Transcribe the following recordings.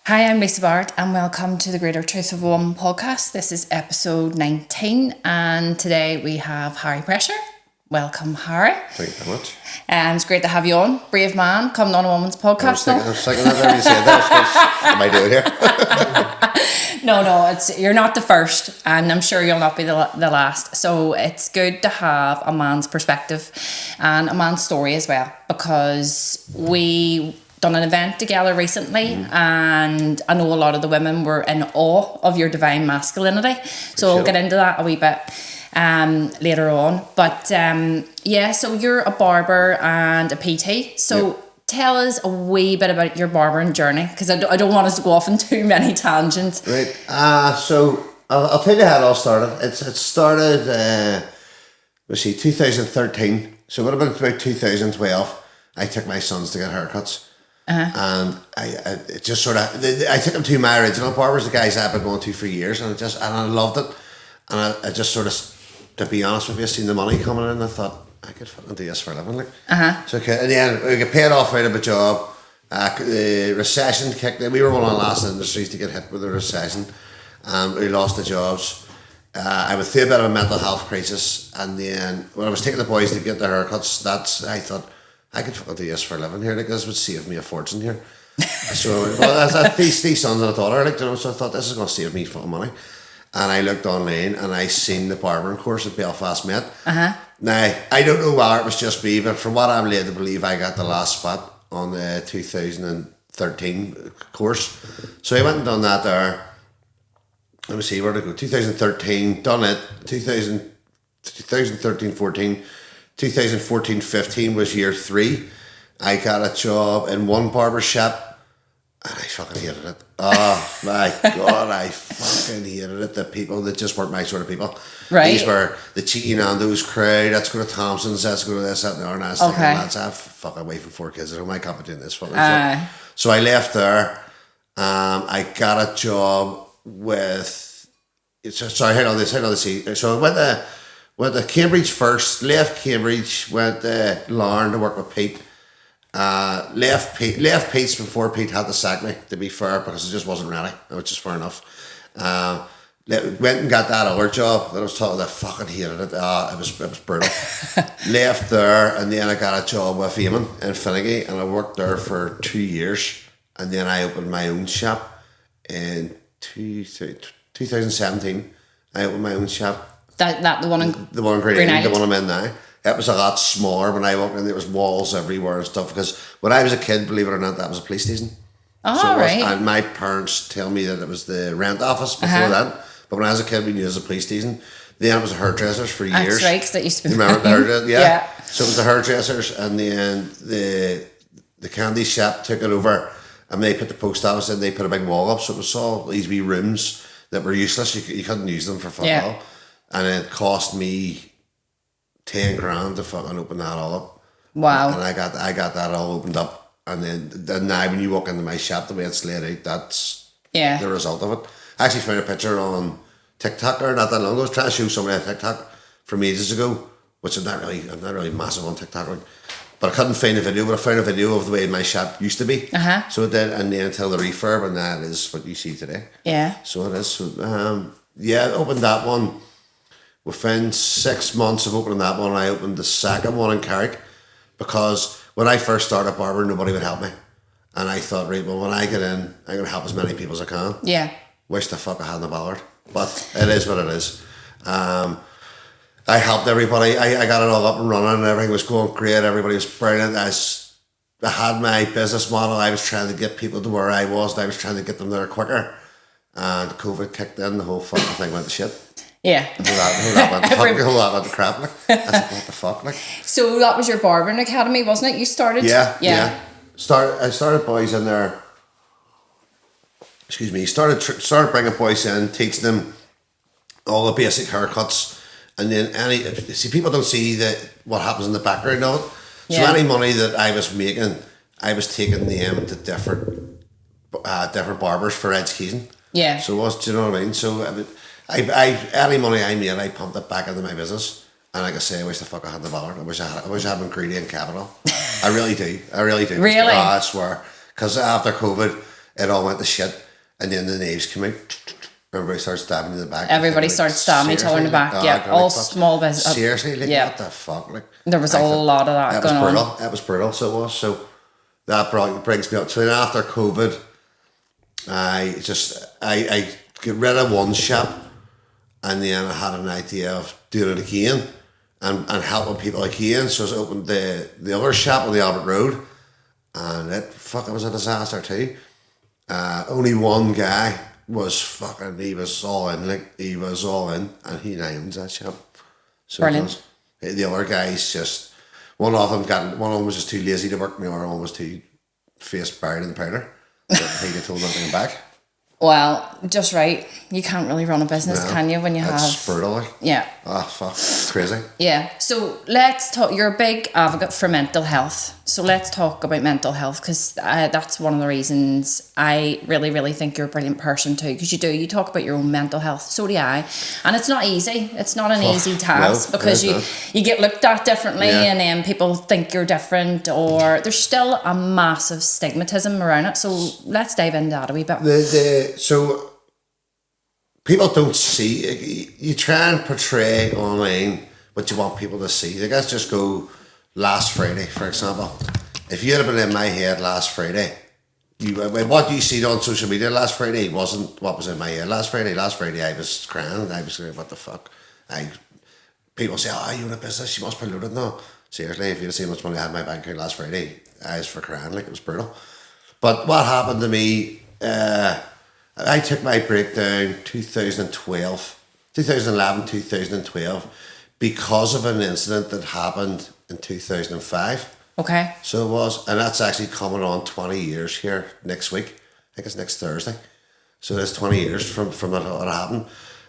Hi, I'm Lisa Bart and welcome to the Greater Truth of One podcast. This is episode 19 and today we have Harry Pressure. Welcome, Harry. Thank you very much. And it's great to have you on. Brave man, coming on a woman's podcast. I was thinking that there when you said that. What am I doing here? No, you're not the first and I'm sure you'll not be the last. So it's good to have a man's perspective and a man's story as well, because we done an event together recently and I know a lot of the women were in awe of your divine masculinity. So we'll get into that a wee bit later on. But so you're a barber and a PT. So tell us a wee bit about your barbering journey, because I don't want us to go off on too many tangents. Right. So I'll tell you how it all started. It started, 2013. So it would have been about 2012. I took my sons to get haircuts. And I took them to my original barbers, the guys I've been going to for years, and I loved it. And I just sort of, to be honest with you, seen the money coming in and I thought, I could fucking do this for a living. So in the end, we got paid off out of a job. The recession kicked in. We were one of the last industries to get hit with the recession. We lost the jobs. I went through a bit of a mental health crisis, and then when I was taking the boys to get their haircuts, I thought, I could fucking do this for a living here. Like, this would save me a fortune here. So these sons and a daughter, so I thought, this is going to save me fucking money. And I looked online and I seen the barbering course at Belfast Met. Now, I don't know whether it was just me, but from what I'm led to believe, I got the last spot on the 2013 course. So I went and done that there. Let me see, where to go? 2013, done it. 2013, 14. 2014, 15 was year 3. I got a job in one barber shop and I fucking hated it. Oh my God, I fucking hated it. The people that just weren't my sort of people. Right. These were the Cheeky Nando's crowd. Let's go to Thompson's, let's go to this, that, and the other. And I was thinking, lads, I'm fucking away from 4 kids. I don't mind coming doing this fucking stuff. So I left there. I got a job with. So I went to Cambridge first, left Cambridge, went to Larne to work with Pete. Left Pete's before Pete had to sack me, to be fair, because it just wasn't ready, which is fair enough. Went and got that other job that I was talking about. I fucking hated it. It was brutal. Left there, and then I got a job with Eamon in Finnegy, and I worked there for 2 years, and then I opened my own shop in 2017. I opened my own shop. That the one in Green Island, the one I'm in now. It was a lot smaller when I walked in. There was walls everywhere and stuff, because when I was a kid, believe it or not, that was a police station. And my parents tell me that it was the rent office before that. But when I was a kid, we knew it was a police station. Then it was a hairdressers for years. That's right, because that used to be. You remember the hairdressers? Yeah. So it was the hairdressers, and then the candy shop took it over, and they put the post office in. They put a big wall up, so it was all these wee rooms that were useless. You couldn't use them for fuck all. And it cost me 10 grand to fucking open that all up. Wow. And I got that all opened up. And then now when you walk into my shop, the way it's laid out, that's the result of it. I actually found a picture on TikTok there not that long ago. I was trying to show somebody on TikTok from ages ago, which I'm not really massive on TikTok. But I couldn't find a video, but I found a video of the way my shop used to be. So it did, and then until the refurb, and that is what you see today. Yeah. So it is. So, opened that one. Within 6 months of opening that one, I opened the second one in Carrick, because when I first started barbering, nobody would help me. And I thought, right, well, when I get in, I'm going to help as many people as I can. Yeah. Wish the fuck I hadn't bothered. But it is what it is. I helped everybody. I got it all up and running, and everything was going great. Everybody was brilliant. I had my business model. I was trying to get people to where I was, and I was trying to get them there quicker. And COVID kicked in, the whole fucking thing went to shit. Yeah. Whole lot went to crap. Like. I said, what the fuck? Like. So that was your barbering academy, wasn't it? You started? Yeah. I started boys in there. Excuse me. Started bringing boys in, teaching them all the basic haircuts, and then people don't see what happens in the background of it. So any money that I was making, I was taking them to different barbers for education. Yeah. So do you know what I mean? So I any money I made, I pumped it back into my business. And like I say, I wish the fuck I had the bollard. I wish I had ingredient capital. I really do. Really? I swear. Because after COVID, it all went to shit, and then the knives came out. Everybody starts stabbing in the back. Everybody starts stabbing each other in the back. All small business. Seriously, like what the fuck? Like there was a lot of that going on. It was brutal. So it was. So that brings me up. So then after COVID, I get rid of one shop, and then I had an idea of doing it again and helping people again. So I opened the other shop on the Albert Road, and it was a disaster too. Only one guy was he was all in, and he now owns that shop. So brilliant. The other guys just, one of them was just too lazy to work, the other one was too face buried in the powder. But he got told nothing back. Well, just right. You can't really run a business, can you, when you have... It's brutal, like. Yeah. Oh, fuck. It's crazy. Yeah. So let's talk... You're a big advocate for mental health. So let's talk about mental health, because that's one of the reasons I really, really think you're a brilliant person too, because you talk about your own mental health. So do I. And it's not easy. It's not an easy task, because you get looked at differently, and then people think you're different, or there's still a massive stigmatism around it. So let's dive into that a wee bit. So people don't see, you try and portray online what you want people to see. Like, let's just go last Friday, for example. If you had been in my head last Friday, what you see on social media last Friday wasn't what was in my head last Friday. Last Friday I was crying. I was going, what the fuck? People say, oh, you in a business, you must be loaded. No, seriously, if you'd have seen how much money I had in my bank account last Friday, I was for crying, like it was brutal. But what happened to me, I took my breakdown 2012, because of an incident that happened in 2005. Okay. So it was, and that's actually coming on 20 years here next week. I think it's next Thursday. So that's 20 years from that what happened.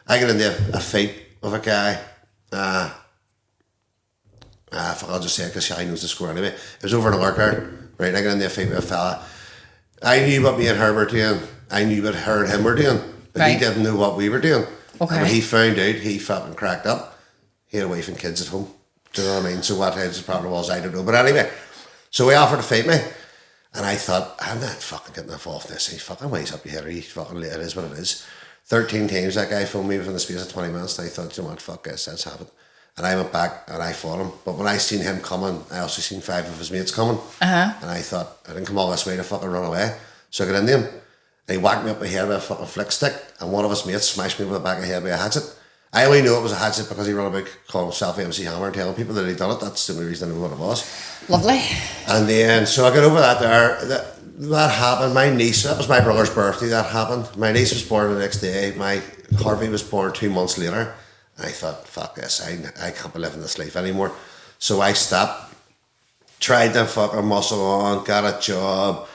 I got into a fight with a guy. I'll just say it because Shy knows the score anyway. It was over in Orchard, right? I got into a fight with a fella. I knew what me and her were doing. I knew what her and him were doing, but he didn't know what we were doing. Okay. And when he found out, he fucking cracked up. He had a wife and kids at home. Do you know what I mean? So what his problem was, I don't know. But anyway, so he offered to fight me, and I thought, I'm not fucking getting involved in this. He fucking weighs up your head. He fucking, it is what it is. 13 times that guy phoned me within the space of 20 minutes, and I thought, you know what, fuck this, let's have it. And I went back and I fought him. But when I seen him coming, I also seen 5 of his mates coming. And I thought, I didn't come all this way to fucking run away. So I got into him. And he whacked me up my head with a fucking flick stick. And one of his mates smashed me with the back of the head with a hatchet. I only knew it was a hatchet because he ran about calling himself MC Hammer and telling people that he'd done it. That's the only reason I knew what it was. Lovely. And then, so I got over that there. That happened. My niece, that was my brother's birthday, that happened. My niece was born the next day. My Harvey was born 2 months later. I thought, fuck this, I can't be living this life anymore. So I stopped, tried to fucking muscle on, got a job.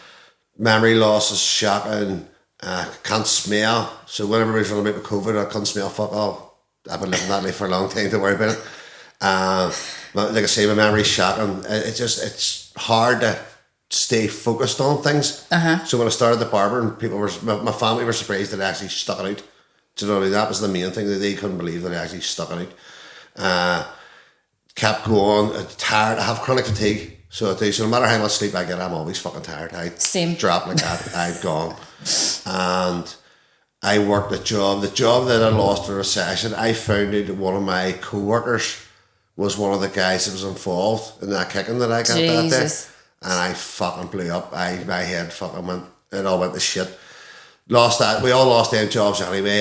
Memory loss is shocking. Can't smell. So when everybody's running about with COVID, I can't smell fuck all. I've been living that life for a long time, don't worry about it. Like I say, my memory's shocking. It's hard to stay focused on things. So when I started the barber, and my family were surprised that I actually stuck it out. Do you know what I mean? That was the main thing, that they couldn't believe that I actually stuck it out. Kept going, tired. I have chronic fatigue, so I do. So no matter how much sleep I get, I'm always fucking tired. I drop like that. I'm gone. And I worked the job that I lost in a recession. I found out that one of my co-workers was one of the guys that was involved in that kicking that I got that day. And I fucking blew up. My head fucking went, it all went to shit. Lost that. We all lost them jobs anyway.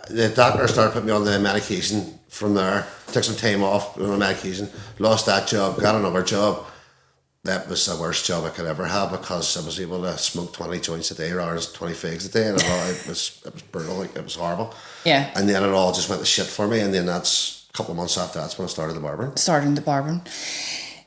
The doctor started putting me on the medication from there. Took some time off on the medication. Lost that job. Got another job. That was the worst job I could ever have, because I was able to smoke 20 joints a day rather than 20 figs a day. And it was brutal. Like, it was horrible. Yeah. And then it all just went to shit for me. And then that's a couple of months after that's when I started the barbering.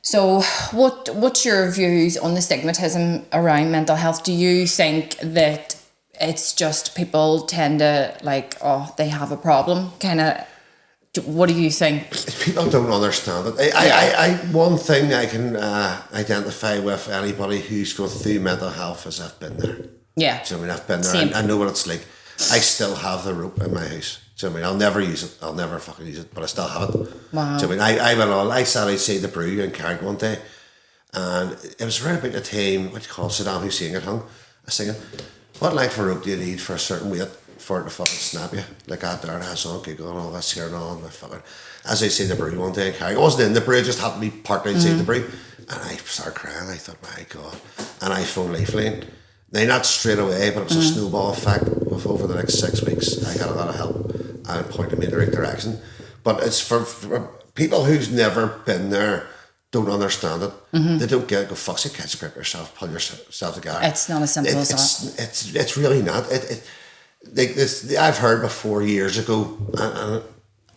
So what's your views on the stigmatism around mental health? Do you think that it's just people tend to like, oh, they have a problem, kind of? What do you think? People don't understand it. One thing I can identify with anybody who's going through mental health is I've been there. Yeah. Do you know what I mean? I've been there. Same. I know what it's like. I still have the rope in my house. Do you know what I mean? I'll never use it. I'll never fucking use it, but I still have it. Wow. Do you know what I mean? I sat outside the brew in Carrick one day, and it was around about the time, what do you call it, Saddam Hussein got hung. I was thinking, what length of rope do you need for a certain weight for it to fucking snap you? Like that there, and I was on Google and all this here and all, and I fucking, as I say, the brew one day, I wasn't in the brew, I just happened to be parked outside the brew, and I started crying. I thought, my God, and I phoned Lifeline. Now, not straight away, but it was a snowball effect. Of over the next 6 weeks, I got a lot of help and pointed me in the right direction. But it's for people who's never been there, don't understand it. They don't get it. Go, fuck it, catch a grip yourself, pull yourself together. It's not as simple as that. It's really not. I've heard before years ago, and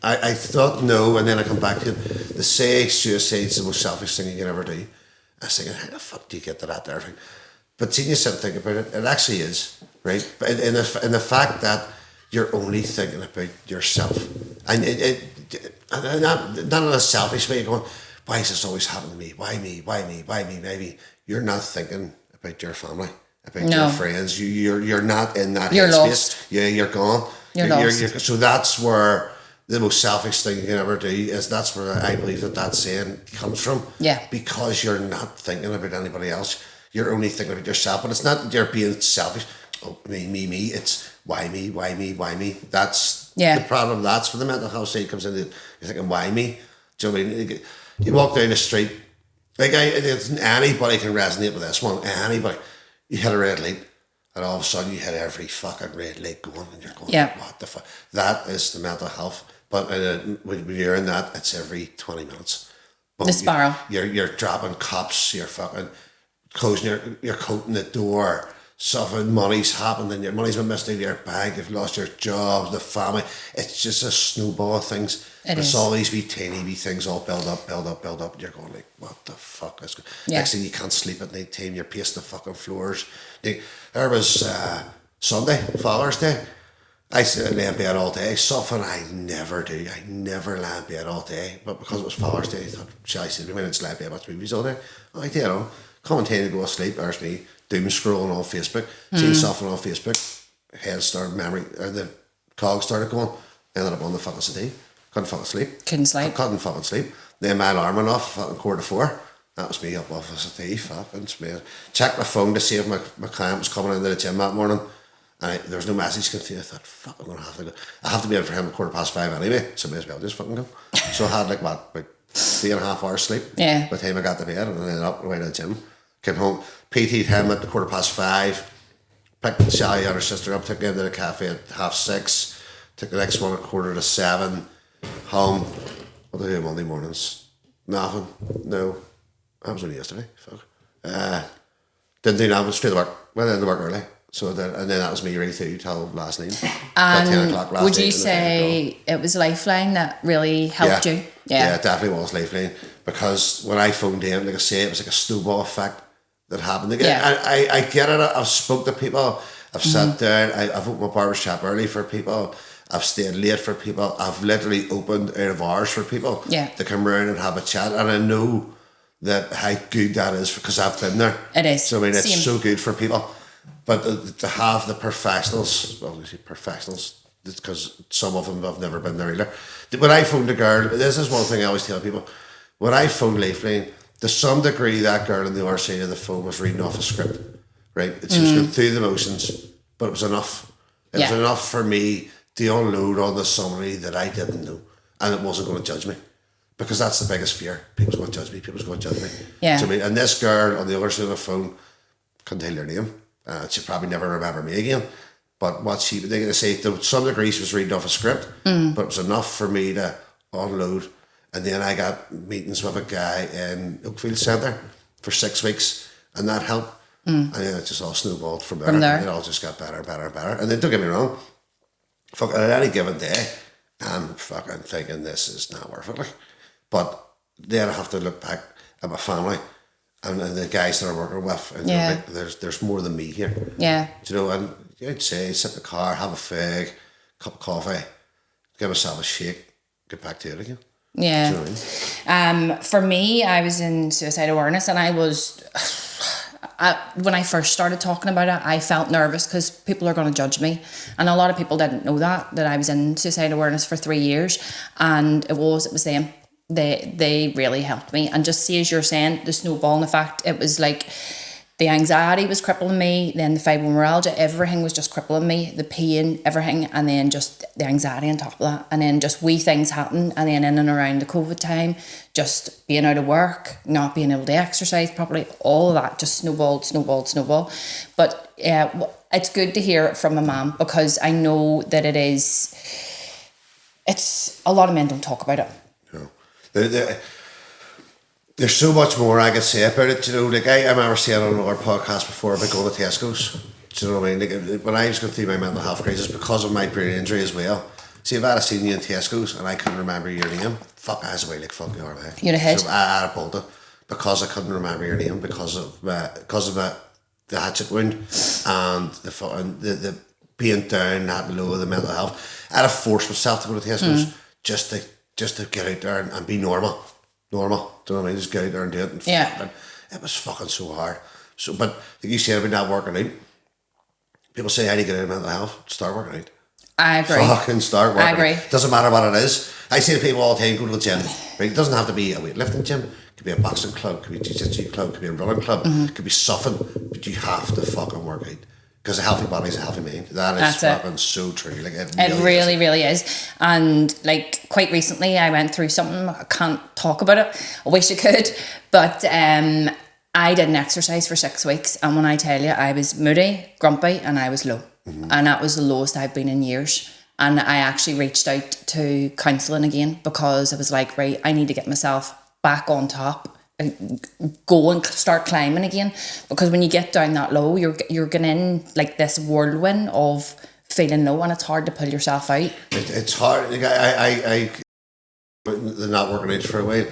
I thought no, and then I come back to it. They say suicide's the most selfish thing you can ever do. I was thinking, how the fuck do you get to that there? But seeing you sit and think about it, it actually is, right? But in the fact that you're only thinking about yourself. And not in a selfish way, you're going, why is this always happening to me? Why me? Why me? Why me? Maybe you're not thinking about your family, about your friends. You're not in that You're headspace. lost. Yeah, you're gone. You're lost. So that's where the most selfish thing you can ever do is, that's where I believe that saying comes from. Yeah. Because you're not thinking about anybody else. You're only thinking about yourself. But it's not that you're being selfish. Oh, me. It's why me. That's the problem. That's where the mental health side comes in. You're thinking, why me? Do you know what I mean? You walk down the street, like anybody can resonate with this one. Anybody. You hit a red light, and all of a sudden you hit every fucking red light going, and you're going, what the fuck? That is the mental health. But when you're in that, it's every 20 minutes. But the spiral. You're dropping cops, you're fucking closing your coat in the door, something, money's happened, and your money's been missed out of your bank, you've lost your job, the family. It's just a snowball of things. It's all these wee tiny wee things all build up, and you're going like, what the fuck is going on? Next thing you can't sleep at night time, you're pacing the fucking floors. There was Sunday, Father's Day. I lay in bed all day, something I never do. I never lay in bed all day, but because it was Father's Day, I thought, shall I sit in lay in bed, watch movies all day? I did, coming to go to sleep, there's me, doom scrolling on Facebook, seeing something on Facebook, head started the cog started going, ended up on the fucking settee, couldn't fucking sleep. Couldn't fucking sleep. Then my alarm went off, fucking 3:45. That was me up off the settee, fucking smell. Checked my phone to see if my client was coming into the gym that morning. And there was no message coming through. I thought, fuck, I'm going to have to go. I have to be in for him at 5:15 anyway, so I may as well just fucking go. So I had about 3.5 hours sleep by the time I got to bed, and then up and went to the gym. Came home, PT'd him at 5:15, picked Sally and her sister up, took them to the cafe at 6:30, took the next one at 6:45, home. What do I do Monday mornings? Nothing. No. That was only yesterday. Fuck. Didn't do that, went straight to work. Went into work early. So then that was me right through till last night. And 10 o'clock last would night. You say it was Lifeline that really helped you? Yeah, it definitely was Lifeline. Because when I phoned in, like I say, it was like a snowball effect that happened. Again, I get it. I've spoke to people. I've sat down. I've opened my barbershop early for people. I've stayed late for people. I've literally opened out of hours for people to come around and have a chat. And I know that how good that is because I've been there. It is. So I mean, it's so good for people. But to have the professionals, because some of them have never been there either. When I phoned a girl, this is one thing I always tell people, when I phoned Lifeline, to some degree that girl on the other side of the phone was reading off a script, right? She was going through the motions, but it was enough. It was enough for me to unload on somebody that I didn't know, and it wasn't going to judge me. Because that's the biggest fear. People's going to judge me. Yeah. So, and this girl on the other side of the phone, couldn't tell her name. She'll probably never remember me again. But what they're going to say, to some degree, she was reading off a script, but it was enough for me to unload. And then I got meetings with a guy in Oakfield Centre for 6 weeks, and that helped. And then it just all snowballed from there. It all just got better and better and better. And then don't get me wrong, fucking at any given day, I'm fucking thinking this is not worth it. But then I have to look back at my family and the guys that I'm working with, and like, there's more than me here. Yeah. Do you know, and I'd say sit in the car, have a fig, cup of coffee, give myself a shake, get back to it again. Yeah. Do you know what I mean? For me, I was in suicide awareness, and I was, when I first started talking about it, I felt nervous because people are going to judge me, and a lot of people didn't know that I was in suicide awareness for 3 years, and it was them. They really helped me, and just see, as you're saying, the snowballing effect. It was like the anxiety was crippling me, then the fibromyalgia, everything was just crippling me, the pain, everything, and then just the anxiety on top of that, and then just wee things happen, and then in and around the COVID time, just being out of work, not being able to exercise properly, all of that just snowballed. But yeah, it's good to hear it from a mum, because I know that it's a lot of men don't talk about it. No. There's so much more I could say about it, like I remember saying on our podcast before about going to Tesco's. Do you know what I mean? Like, when I was going through my mental health crisis because of my brain injury as well. See, if I had seen you in Tesco's and I couldn't remember your name, fuck, I was away like fuck you are, mate. You'd have hit. So I had pulled it because I couldn't remember your name because of the hatchet wound and the being down that low of the mental health. I had to force myself to go to Tesco's just to get out there and be normal. Do you know what I mean? Just get out there and do it. And it was fucking so hard. So, but like you said about not working out, people say, how do you get out of mental health? Start working out. I agree. Fucking start working I agree. out. Doesn't matter what it is. I say to people all the time, go to the gym. Right? It doesn't have to be a weightlifting gym. It could be a boxing club, it could be a jiu-jitsu club, it could be a running club, it could be something, but you have to fucking work out. Because a healthy body is a healthy mind. That is fucking so true. Like it really is. And like quite recently, I went through something. I can't talk about it. I wish I could, but I didn't exercise for 6 weeks, and when I tell you, I was moody, grumpy, and I was low, and that was the lowest I've been in years. And I actually reached out to counselling again because I was like, right, I need to get myself back on top. Go and start climbing again, because when you get down that low, you're getting in like this whirlwind of feeling low, and it's hard to pull yourself out. It's hard. Like I they're not working out for a while,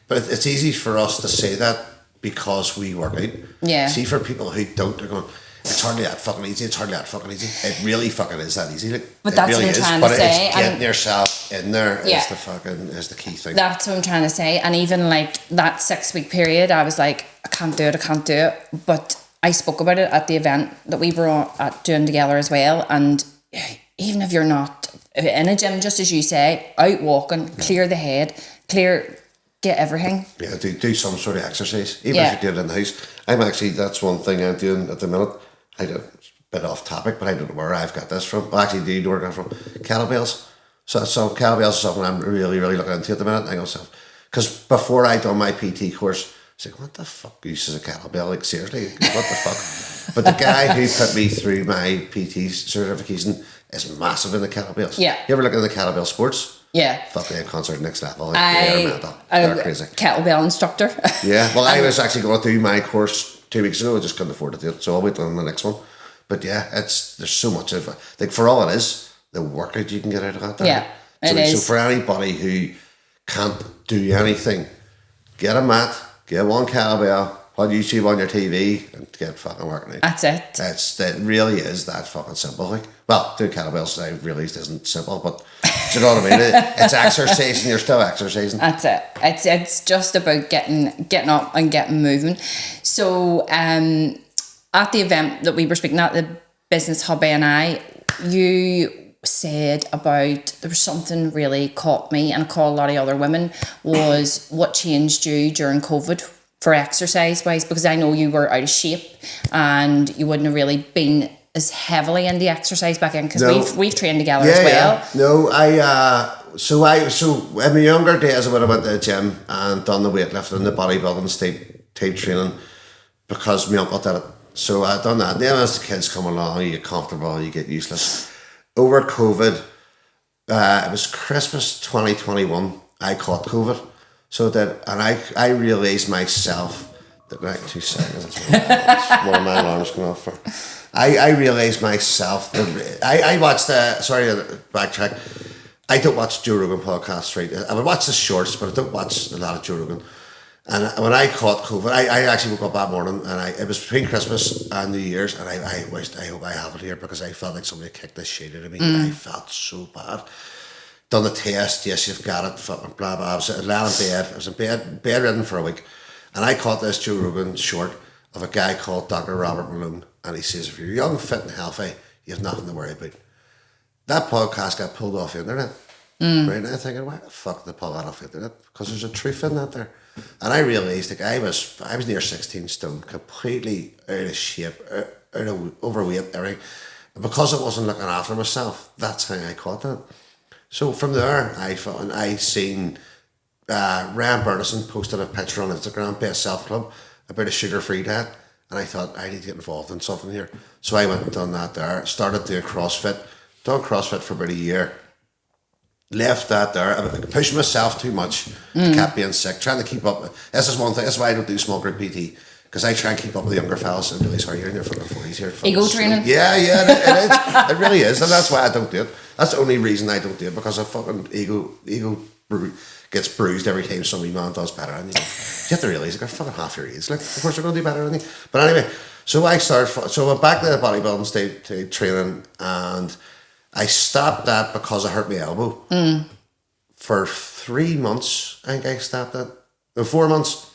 but it's easy for us to say that because we work out. Yeah. See, for people who don't, they're going, it's hardly that fucking easy. It's hardly that fucking easy. It really fucking is that easy. Like, but that's really what I'm trying to say. It's getting yourself in there is the key thing. That's what I'm trying to say. And even like that 6 week period, I was like, I can't do it. But I spoke about it at the event that we were doing together as well. And even if you're not in a gym, just as you say, out walking, clear the head, get everything. Yeah, do some sort of exercise, even if you do it in the house. That's one thing I'm doing at the minute. It's a bit off topic, but I don't know where I've got this from. Well, actually, do you know where I got it from? Kettlebells. So kettlebells is something I'm really, really looking into at the minute. I go, because before I done my PT course, I was like, what the fuck uses a kettlebell? Like, seriously, what the fuck? But the guy who put me through my PT certification is massive in the kettlebells. Yeah. You ever look at the kettlebell sports? Yeah. Fuck, they concert next level. They're mental. They're crazy. Kettlebell instructor. Yeah. Well, I was actually going through my course 2 weeks ago. I just couldn't afford to do it, so I'll wait on the next one. But yeah, there's so much of it. Like, for all it is, the workout you can get out of that. Yeah, it is. So for anybody who can't do anything, get a mat, get one kettlebell, put YouTube on your TV, and get fucking working out. That's it. It really is that fucking simple. Like, well, doing kettlebells, I realised isn't simple, but do you know what I mean? It's exercising. You're still exercising. That's it. It's just about getting up and getting moving. So at the event that we were speaking at, the Business Hubby and I, you said about, there was something really caught me and caught a lot of other women, was what changed you during COVID for exercise wise, because I know you were out of shape and you wouldn't have really been as heavily into exercise back in, because we've trained together as well. Yeah. No, so in my younger days I would have went to the gym and done the weightlifting, the bodybuilding type training, because my uncle did it. So I'd done that. Then as the kids come along, you get comfortable, you get useless. Over COVID, it was Christmas 2021, I caught COVID. So that, and I realised myself that, right, 2 seconds, that's one of my alarms going off for. I realised myself that I watched backtrack. I don't watch Joe Rogan podcasts, right? I would watch the shorts, but I don't watch a lot of Joe Rogan. And when I caught COVID, I actually woke up that morning, and it was between Christmas and New Year's, and I hope I have it here, because I felt like somebody kicked the shit out of me. I felt so bad. Done the test, yes, you've got it, fucking blah, blah. I was laying in bed. I was in bedridden for a week, and I caught this Joe Rogan short of a guy called Dr. Robert Malone, and he says, if you're young, fit and healthy, you have nothing to worry about. That podcast got pulled off the internet. Right? And I'm thinking, why the fuck did they pull that off into it? Because there's a truth in that there. And I realised, like, I was near 16 stone, completely out of shape, out of overweight, everything. And because I wasn't looking after myself, that's how I caught that. So from there, I seen Ryan Bernison posted a picture on Instagram, Best Self Club, about a sugar-free diet. And I thought, I need to get involved in something here. So I went and done that there. Started doing CrossFit. Done CrossFit for about a year. Left that there. I pushed myself too much. Kept being sick. Trying to keep up. This is one thing. That's why I don't do small group PT. Because I try and keep up with the younger fellas. I'm really sorry, you're in your fucking 40s here. Ego training? Yeah, it is. It really is. And that's why I don't do it. That's the only reason I don't do it. Because I fucking ego gets bruised every time somebody man does better. And you have to realise, like, I'm fucking half your age. Like, of course, they're going to do better than me. But anyway, so I went back to the bodybuilding state to training, and I stopped that because I hurt my elbow. For 3 months, I think I stopped that. No, 4 months.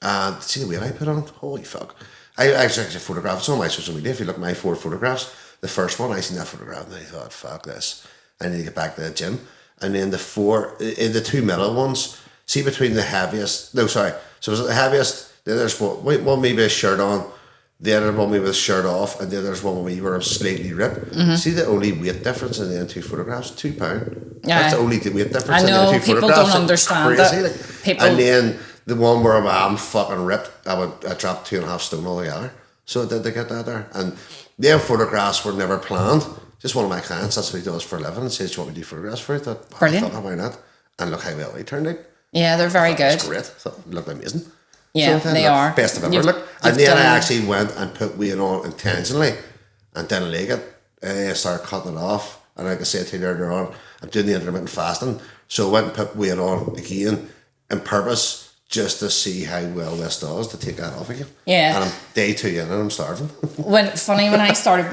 And see the weight I put on? Holy fuck. I actually photographed some on my social media. If you look at my 4 photographs, the first one, I seen that photograph and I thought, fuck this. I need to get back to the gym. And then the 2 middle ones, see between the heaviest, so it was the heaviest, then there's one maybe a shirt on, the other one maybe with a shirt off, and then there's one with me where I'm slightly ripped. See the only weight difference in the 2 photographs? £2. Yeah. That's the only weight difference I know, in the 2 people photographs. don't understand crazy. that. And then the one where I'm fucking ripped, I dropped 2.5 stone altogether. So I did to get that there. And their photographs were never planned. Just one of my clients, that's what he does for a living, and says, do you want me to do photographs for it? I thought, brilliant. Why not? And look how well they turned out. Yeah, they're very good. It's great. I thought it looked amazing. Yeah, so they are. Best of ever look. And then I actually went and put weight on intentionally and didn't like it. I started cutting it off. And like I said to you earlier on, I'm doing the intermittent fasting. So I went and put weight on again on purpose just to see how well this does, to take that off again. Yeah. And I'm day 2 in and I'm starving. When I started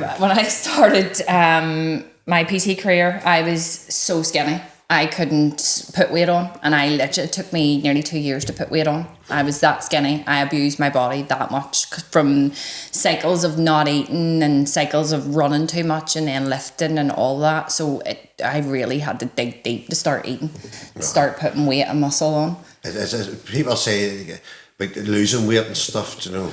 my PT career, I was so skinny. I couldn't put weight on, and it took me nearly 2 years to put weight on. I was that skinny. I abused my body that much from cycles of not eating and cycles of running too much and then lifting and all that. So I really had to dig deep to start eating, start putting weight and muscle on. People say about losing weight and stuff, you know.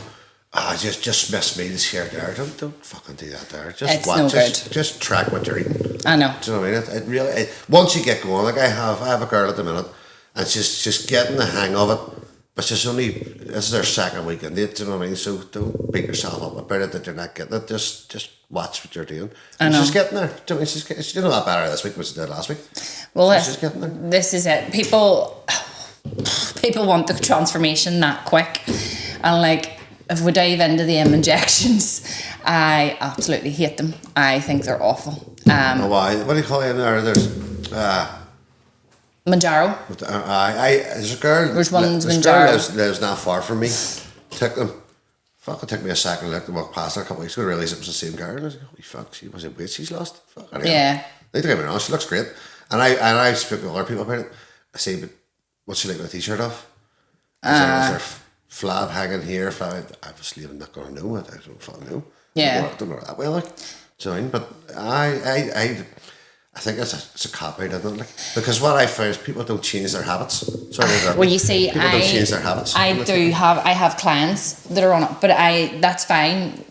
Just miss meals here there. Don't fucking do that there. It's no good. Just track what you're eating. I know. Do you know what I mean? It really. Once you get going, like I have a girl at the minute, and she's just getting the hang of it. But this is her second weekend. Do you know what I mean? So don't beat yourself up about it that you're not getting it. Just watch what you're doing. I know. She's getting there. Do you know what I mean? She's doing a lot better this week than she did last week. Well, she's getting there. This is it. People want the transformation that quick, and like. If we dive into the injections, I absolutely hate them. I think they're awful. Why? What do you call it in there? There's Manjaro. There's a girl. There's one's Manjaro. Manjaro. Lives not far from me. Took them. Fuck, it took me a second to look to walk past her a couple of weeks ago to realise it was the same girl. And I was like, holy fuck, she was it weight she's lost. Fuck, anyway. Yeah. Don't get me wrong, she looks great. And I spoke to other people about it. I say, but what's she like with a t-shirt off? Is there flab hanging here? Obviously, I'm not going to know it. I don't fucking know. Yeah. I don't know that well. Like, do you know what I mean? But I think it's a cop out, isn't it? Like, because what I found is people don't change their habits. Sorry, well, you see, people don't change their habits. I have clients that are on it, but that's fine.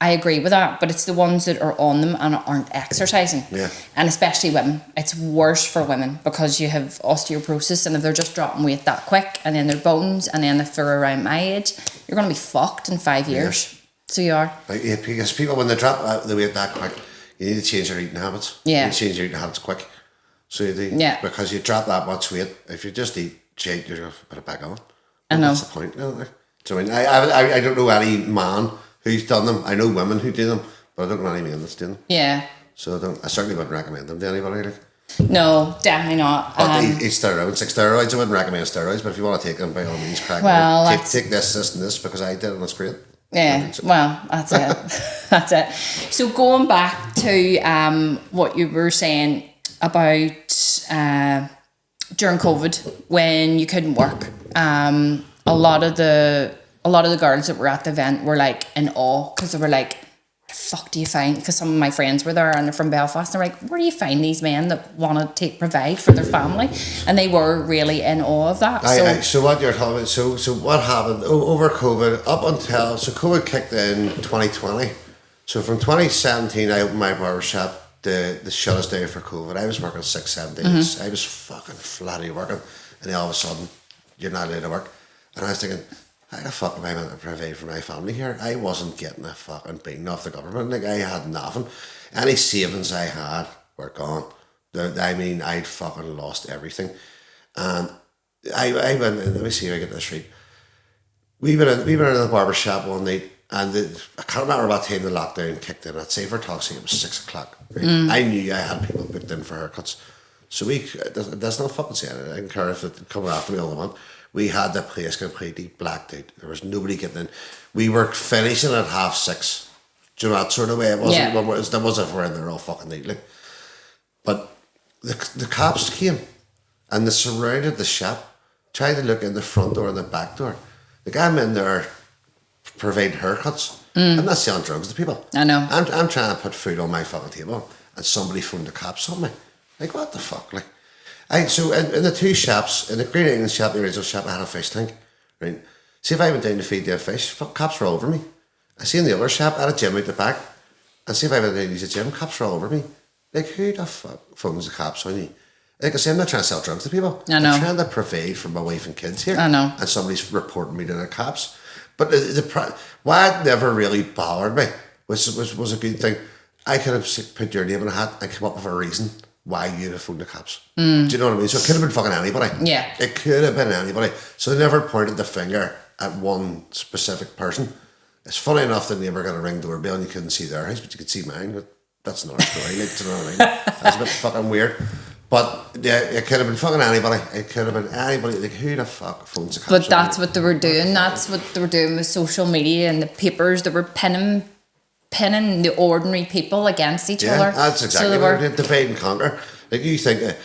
I agree with that, but it's the ones that are on them and aren't exercising. Yeah. And especially women. It's worse for women because you have osteoporosis, and if they're just dropping weight that quick, and then their bones, and then if they're around my age, you're going to be fucked in 5 years. Yeah. So you are. Yeah, because people, when they drop the weight that quick, you need to change your eating habits. Yeah. You need to change your eating habits quick. So you do. Yeah. Because you drop that much weight, if you just eat shit, you're going to put it back on. I know. What's the point? So I don't know any man who's done them. I know women who do them, but I don't know any men that's doing them. Yeah. So I certainly wouldn't recommend them to anybody. Like. No, definitely not. It's steroids. Like steroids, I wouldn't recommend steroids, but if you want to take them, by all means, crack well, them. Take this, and this, because I did, and it's great. Yeah, well, that's it. That's it. So going back to what you were saying about during COVID when you couldn't work, a lot of the girls that were at the event were like in awe because they were like, fuck do you find, because some of my friends were there and they're from Belfast, and they're like, where do you find these men that want to provide for their family? And they were really in awe of that. So what you're talking about, so what happened over COVID up until, so COVID kicked in 2020. So from 2017 I opened my barbershop. The shut us down for COVID. I was working 6-7 days. I was fucking flatty working, and then all of a sudden you're not allowed to work. And I was thinking, how the fuck am I meant to provide for my family here? I wasn't getting a fucking beating off the government. Like, I had nothing. Any savings I had were gone. I mean, I'd fucking lost everything. And I went, let me see if I get this right. We went in the barber shop one night, and I can't remember what time the lockdown kicked in. I'd say for Toxie it was 6 o'clock. Right? I knew I had people booked in for haircuts. So that's not fucking saying it. I don't care if it come after me all the month. We had the place completely blacked out. There was nobody getting in. We were finishing at 6:30. Do you know that sort of way? It wasn't. That wasn't if we're in there all fucking night. Like. But the cops came, and they surrounded the shop, tried to look in the front door and the back door. Like, I'm in there providing haircuts. I'm not selling drugs to people. I know. I'm trying to put food on my fucking table, and somebody phoned the cops on me. Like, what the fuck? Like, so in the two shops, in the Green England shop, the original shop, I had a fish tank, right? See, if I went down to feed the fish, fuck, cops were all over me. I see in the other shop, I had a gym out the back, and see if I went down to use a gym, cops were all over me. Like, who the fuck phones the cops on you? Like I say, I'm not trying to sell drugs to people. I know. I'm trying to provide for my wife and kids here. I know. And somebody's reporting me to the cops. But why it never really bothered me was a good thing. I could have put your name in a hat and come up with a reason why you'd have phoned the cops. Do you know what I mean? So it could have been fucking anybody. Yeah. It could have been anybody. So they never pointed the finger at one specific person. It's funny enough that they never got a ring doorbell and you couldn't see their house, but you could see mine. But that's another story. Like, do you know what I mean? That's a bit fucking weird. But yeah, it could have been fucking anybody. It could have been anybody. Like, who the fuck phones the cops? But that's what they were doing. That's what they were doing with social media and the papers. They were pinning the ordinary people against each other. That's exactly what they were. Divide and conquer. Like, you think,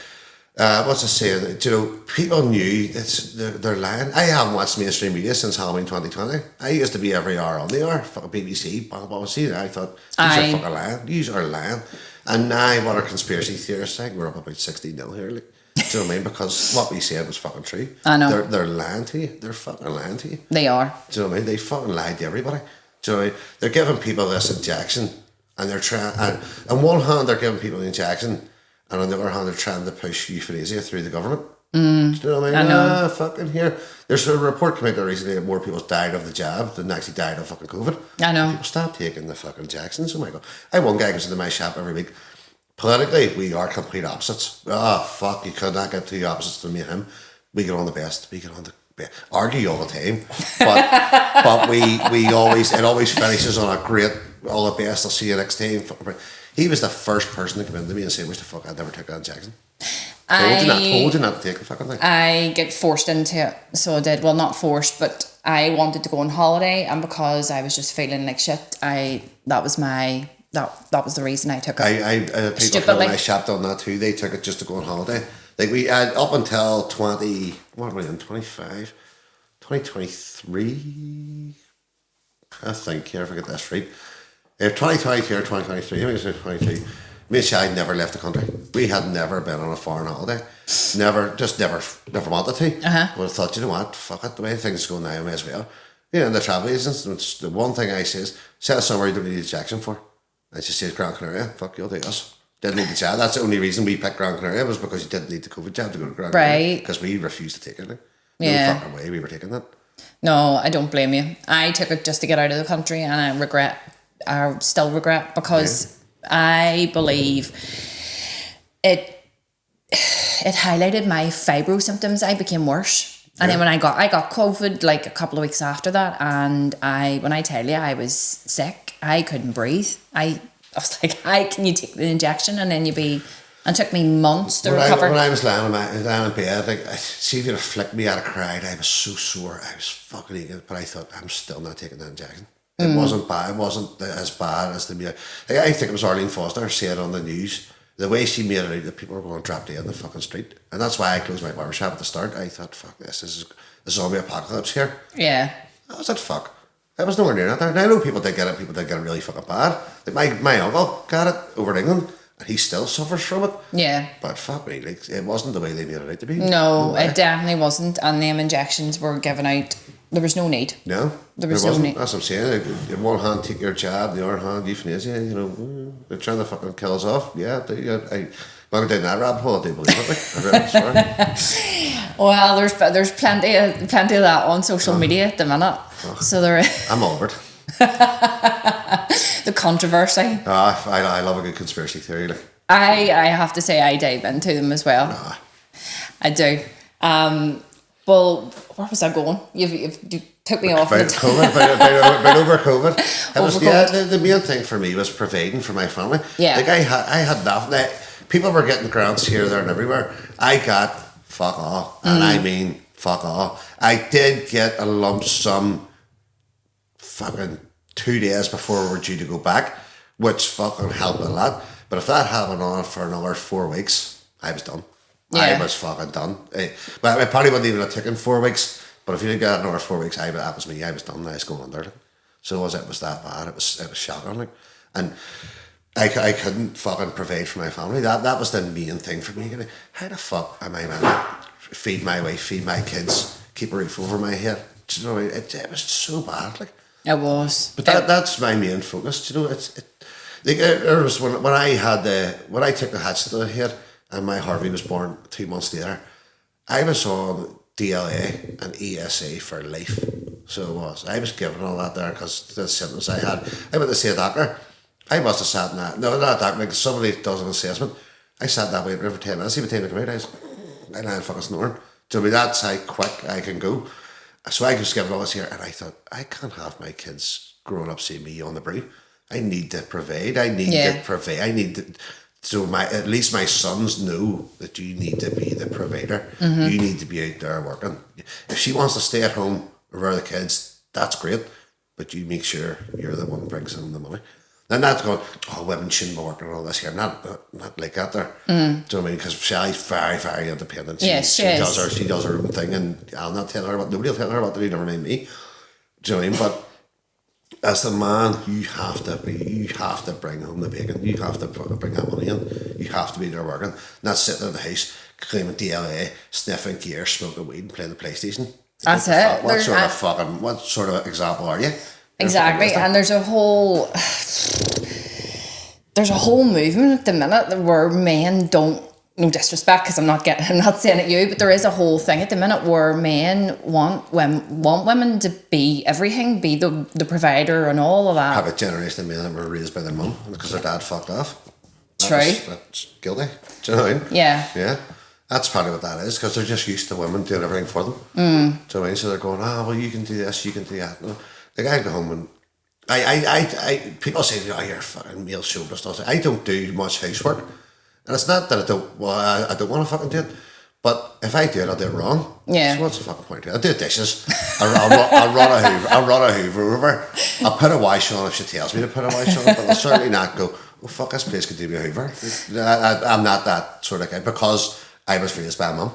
what's the saying? You know, people knew they're lying. I haven't watched mainstream media since Halloween 2020. I used to be every hour on the hour. Fucking BBC, BBC. I thought, these are fucking lying. These are lying. And now, what are conspiracy theorists saying? We're up about 60-0 here. Like, do you know what I mean? Because what we said was fucking true. I know. They're lying to you. They're fucking lying to you. They are. Do you know what I mean? They fucking lied to everybody. Do you know what I mean? They're giving people this injection, and they're trying. And on one hand, they're giving people the injection, and on the other hand, they're trying to push euthanasia through the government. Do you know what I mean? I know. Fucking here. There's a report coming out recently that more people died of the jab than actually died of fucking COVID. I know. People stop taking the fucking injections. Oh my God. I have one guy comes into my shop every week. Politically, we are complete opposites. Fuck, you could not get two opposites to me and him. We get on the best. We get on the best. Argue all the time. But we always, it always finishes on a great, all the best, I'll see you next time. He was the first person to come into me and say, wish the fuck I'd never took that injection. Told you not to take the fucking thing. I get forced into it. So I did. Well, not forced, but I wanted to go on holiday, and because I was just feeling like shit, that was the reason I took it. People come in my shop done that too. They took it just to go on holiday. Like, we had up until 2023, I think, here, if I get this right. 2022 or 2023, I think it was 2023. Me and Shai never left the country. We had never been on a foreign holiday. Never wanted to. But I thought, you know what, fuck it, the way things go now, I may as well. You know, in the travel agents, the one thing I say is, set somewhere you don't need a Jackson for. I just says Gran Canaria, fuck, you'll take us. Didn't need the jab. That's the only reason we picked Gran Canaria, was because you didn't need the COVID jab to go to Gran Canaria. Right. Because we refused to take it. Like. No fucking way we were taking that. No, I don't blame you. I took it just to get out of the country, and I still regret, because I believe it highlighted my fibro symptoms. I became worse. And then when I got COVID like a couple of weeks after that, and when I tell you I was sick, I couldn't breathe. I was like, how can you take the injection and then it took me months to recover. When I was lying in bed, like, see if you'd have flicked me, I'd have cried. I was so sore. I was fucking aching, but I thought, I'm still not taking that injection. It wasn't bad. It wasn't as bad as the media. Like, I think it was Arlene Foster said on the news, the way she made it out, that people were going to drop dead in the fucking street. And that's why I closed my barbershop at the start. I thought, fuck this is a zombie apocalypse here. Yeah. I was like, fuck. It was nowhere near that. And I know people did get it. People did get it really fucking bad. Like my uncle got it over in England, and he still suffers from it. Yeah. But fuck me, like, it wasn't the way they made it out to be. No, it definitely wasn't. And them injections were given out. There was no need. No, there was no need. That's what I'm saying. Like, in one hand, take your jab, the other hand, euthanasia. You know, they're trying to fucking kill us off. Yeah, when I down that rabbit hole, I do believe it. Like, I really swear. Well, there's plenty of that on social media at the minute. So there is. I'm over it. The controversy. I love a good conspiracy theory. Like. I have to say I dive into them as well. I do. Well, where was I going? You took me off. About COVID, about over COVID. COVID. The main thing for me was providing for my family. Yeah. Like I had nothing. People were getting grants here, there, and everywhere. I got fuck all, and I mean fuck all. I did get a lump sum. Fucking 2 days before we were due to go back, which fucking helped a lot. But if that happened on for another 4 weeks, I was done. Yeah. I was fucking done. But I probably wouldn't even have taken 4 weeks. But if you didn't get another 4 weeks, that was me. I was done. I was going under. So it was that bad. It was shocking. Like, and I couldn't fucking provide for my family. That was the main thing for me. How the fuck am I meant to feed my wife, feed my kids, keep a roof over my head? Do you know what I mean? It was so bad. Like. It was. But that's my main focus. You know, there was when I took the hatchet to the head and my Harvey was born 2 months later, I was on DLA and ESA for life. So it was. I was given all that there because the symptoms I had. I went to see a doctor. I must have sat in that. No, not a doctor. Like somebody does an assessment. I sat that way for 10 minutes. Even time to come out, I fucking snoring. So I mean, that's how quick I can go. So I was given all this here, and I thought, I can't have my kids growing up seeing me on the brew. I need to provide. I need to provide. I need to. So at least my sons know that you need to be the provider. Mm-hmm. You need to be out there working. If she wants to stay at home or the kids, that's great. But you make sure you're the one that brings in the money. And that's going, women shouldn't be working and all this here. Not like that there. Do you know what I mean? Because Sally's very, very independent. She does her own thing, and I'll not tell her what, nobody will tell her what to do, never mind me. Do you know what I mean? But as the man, you have to bring home the bacon. You have to bring that money in. You have to be there working. Not sitting in the house, claiming DLA, sniffing gear, smoking weed, and playing the PlayStation. That's it. What sort of example are you? Exactly, and there's a whole movement at the minute where men don't. No disrespect, because I'm not saying it you, but there is a whole thing at the minute where men want women to be everything, be the provider and all of that. Have a generation of men that were raised by their mum because their dad fucked off. True. That's guilty. Do you know what I mean? Yeah. Yeah. That's probably what that is, because they're just used to women doing everything for them. Do you know what I mean? So they're going, well, you can do this, you can do that. No. Like, I go home and I people say, you're a fucking male chauvinist. I don't do much housework. And it's not that I don't want to fucking do it, but if I do it, I'll do it wrong. Yeah. So what's the fucking point? I'll do dishes. I'll run a Hoover over. I'll put a wash on if she tells me to put a wash on, but I'll certainly not go, fuck, this place could do me a Hoover. I'm not that sort of guy, because I was raised by a mum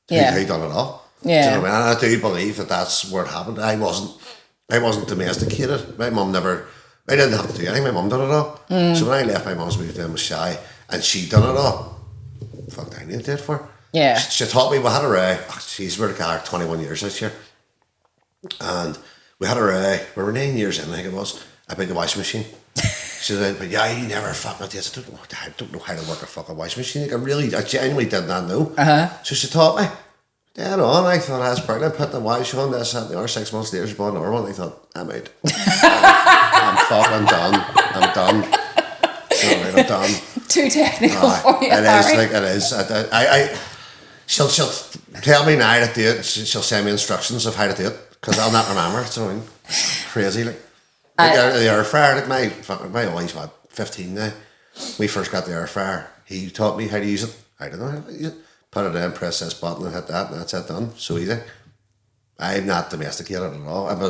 who done it all. Yeah. Do you know what I mean? And I do believe that that's where it happened. I wasn't domesticated. My mum never, I didn't have to do anything. My mum done it all. So when I left, my mum's moved in with Shy, and she done it all. Fuck, I need to do it for her. Yeah. She taught me, we had a row. She's been together 21 years this year. And we had a row, we were 9 years in, I think it was, about the washing machine. She said, but yeah, you never fucking did. I don't know how to work a fucking washing machine. Like, I genuinely did not know. So she taught me. Dead on. I thought I was pregnant, put the wash on, this and the other. 6 months later, she's born normal. And I thought, I'm out. I'm fucking done. I'm done. I'm done. Too technical for you. It is, like, it is. She'll tell me now to do it. She'll send me instructions of how to do it, because I'll not remember. It's so crazy. Like the air fryer, like my boy's 15 now. We first got the air fryer. He taught me how to use it. I don't know how to use it. Put it in, press this button, and hit that, and that's it, done. So easy. I'm not domesticated at all. And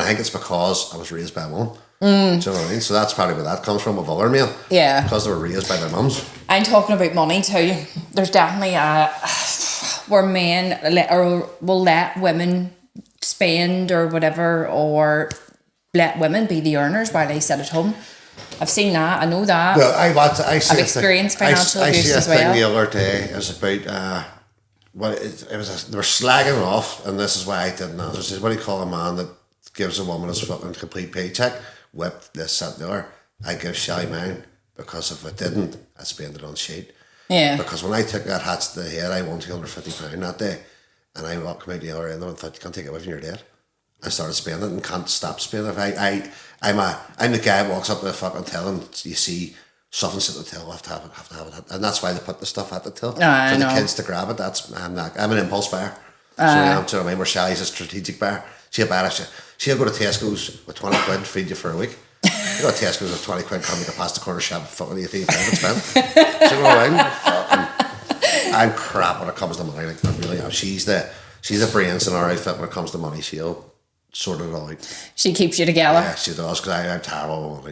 I think it's because I was raised by a mum. Do you know what I mean? So that's probably where that comes from, with other men. Yeah. Because they were raised by their mums. I'm talking about money too. There's definitely where men will let women spend or whatever, or let women be the earners while they sit at home. I've seen that. I know that. No, I've experienced financial abuse as well. I see a thing the other day. It was about they were slagging off, and this is why I didn't answer. It says, what do you call a man that gives a woman his fucking complete paycheck? Whip this, that, and the other. I give Shelly mine, because if I didn't, I'd spend it on shit. Yeah. Because when I took that hat to the head, I won £250 that day, and I walked out the other end of it and thought, you can't take it away from your dead. I started spending it and can't stop spending it. I'm the guy who walks up to the fucking till and you see something sitting at the till, I have to have it. And that's why they put the stuff at the till. For the kids to grab it. I'm an impulse buyer. So I am, do you know what I mean? Where Shelly's a strategic buyer. She'll go to Tesco's with 20 quid, feed you for a week. You go to Tesco's with 20 quid, come you past the corner shop, fucking £18 to spend. So you know what I mean? I'm crap when it comes to money. Like, I really am. She's the brains in our outfit when it comes to money. She'll sort it all out. She keeps you together. Yeah, she does, because I'm terrible.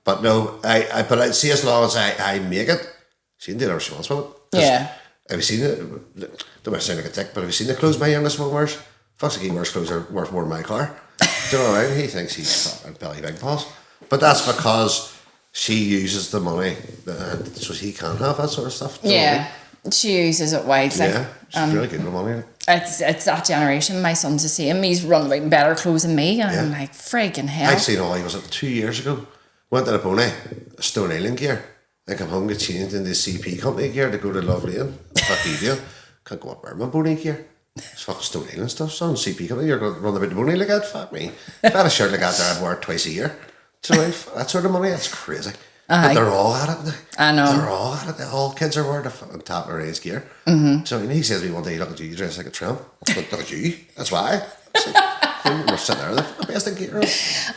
But no, but I see, as long as I make it, she can do whatever she wants with it. Yeah. Have you seen it? Don't want to sound like a dick, but have you seen the clothes my youngest one wears? Fuck's like, he wears clothes that are worth more than my car. Do you know what I mean? He thinks he's fucking belly big balls. But that's because she uses the money, so he can't have that sort of stuff. Yeah. She uses it wisely. Yeah, she's really good with money. It's that generation. My son's the same. He's running about in better clothes than me, and I'm like, friggin' hell. I seen all he was at 2 years ago. Went to the Bonnie, Stone Island gear. I come home, get changed in the CP company gear to go to Love Lane. Fuck you, can't go up wearing my Bonnie gear. It's fucking Stone Island stuff, son. CP company, you're going to run about the Bonnie like that? Fuck me. If I had a shirt like that there, I'd wear it twice a year. Do you know that sort of money? That's crazy. But they're all at it now. I know. They're all at it. All kids are wearing the fucking top of range gear. Mm-hmm. So he says to me one day, look at you dressed like a tramp. Look at you. That's why. We're sitting there, the best in gear.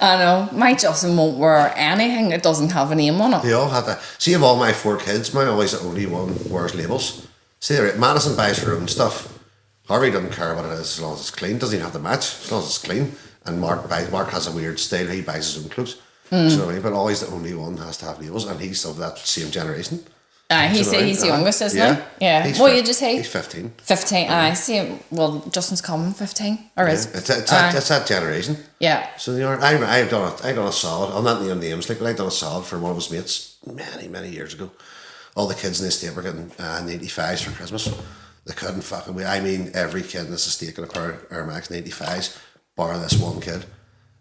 I know. My Justin won't wear anything that doesn't have a name on it. They all have that. See, of all my 4 kids, my always the only one wears labels. See, Madison buys her own stuff. Harvey doesn't care what it is as long as it's clean. Doesn't even have to match as long as it's clean. And Mark has a weird style. He buys his own clothes. Mm. You know what I mean? But always the only one has to have labels, and he's of that same generation. He's the youngest, isn't he? Yeah. What did you say? He's 15. 15. I see. Well, Justin's coming 15, or is it's that generation. Yeah. So they are. I've done a solid. I'm not naming names, but I've done a solid for one of his mates many years ago. All the kids in the estate were getting 85s for Christmas. They couldn't fucking wait. I mean, every kid in this estate got a pair of Air Max 85s, bar this one kid.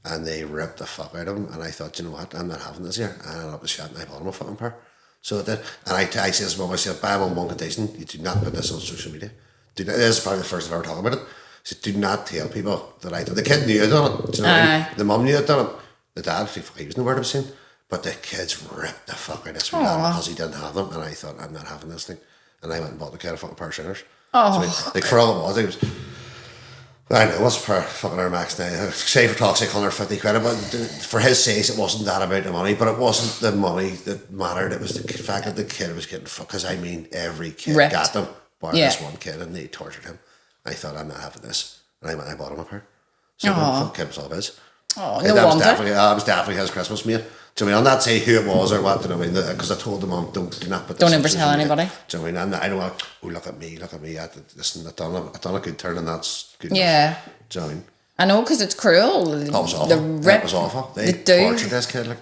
And they ripped the fuck out of him. And I thought, you know what, I'm not having this here. And I ended up with shit and I bought him a fucking pair. So it did. And I said to mum, I said, buy him on one condition. You do not put this on social media. This is probably the first I've ever talked about it. I said, do not tell people that I did. The kid knew I'd done it. Do you know what I mean? The mum knew I'd done it. The dad, he was nowhere to be seen. But the kids ripped the fuck out of this because he didn't have them. And I thought, I'm not having this thing. And I went and bought the kid a fucking pair of trainers. So for all it was, I know, what's per fucking Air Max now? Say for toxic, 150 quid. But for his sake, it wasn't that amount of money. But it wasn't the money that mattered. It was the fact that the kid was getting fucked. Because I mean, every kid got them, bar this one kid, and they tortured him. I thought, I'm not having this. And I went, I bought him a pair. So the kid was all his. Oh, no wonder. That was definitely his Christmas mate. Do you know what I mean? I'll not say who it was or what, do you know what I mean? Because I told the mum, do not put this. Don't ever tell anybody. Do you know what I mean? I don't want, look at me. I've done a good turn and that's good. Yeah. Enough. Do you know what I mean? I know, because it's cruel. That was awful. That was awful. They tortured this kid. Like,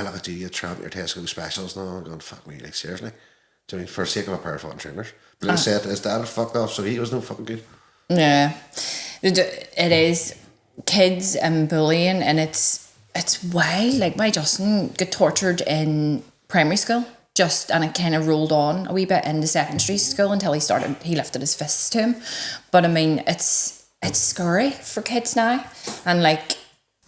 look at you tramp your Tesco specials now. I'm going, fuck me, like, seriously. Do you know what I mean? For the sake of a pair of fucking trainers. But he said his dad fucked off, so he was no fucking good. Yeah. It is kids and bullying, and it's wild. Like, my Justin got tortured in primary school, and it kind of rolled on a wee bit into secondary school until he lifted his fists to him. But I mean, it's scary for kids now, and like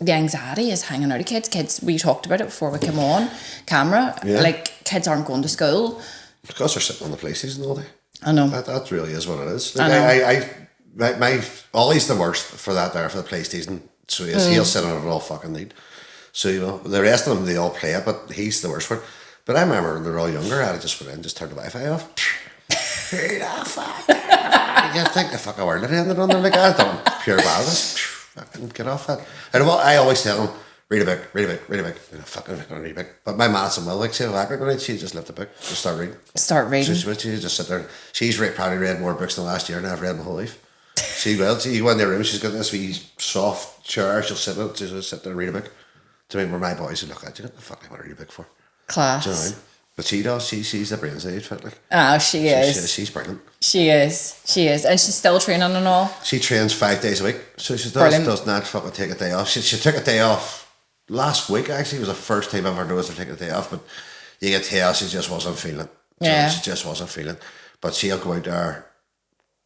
the anxiety is hanging out of kids. We talked about it before we came on camera. Like, kids aren't going to school because they're sitting on the PlayStation all day. I know that really is what it is. Like, my Ollie's the worst for that there for the PlayStation. So he'll sit on it all fucking night. So, you know, the rest of them, they all play it, but he's the worst for it. But I remember when they were all younger, I just went in, just turned the Wi-Fi off. Who the fuck? You think the fucking world had ended on them? Like, I done pure badness. Fucking get off that. And I always tell them, read a book. You know, fucking gonna read a book. But my Madison will, like, say, she just left the book, just start reading. Start reading. She just sit there. She's probably read more books than last year than I've read my whole life. She will. See, you go in their room, she's got this wee soft chair, she'll sit in it, she'll sit there and read a book. To me, where my boys would look at you, what the fuck I want to read a book for? Class. Do you know what I mean? But she does, she's the brains of the outfit, like. Oh, she is. She's brilliant. She is. And she's still training and all. She trains 5 days a week, so she does not fucking take a day off. She took a day off last week, actually. It was the first time I've ever noticed her taking a day off, but you could tell she just wasn't feeling it. Yeah. She just wasn't feeling it. But she'll go out there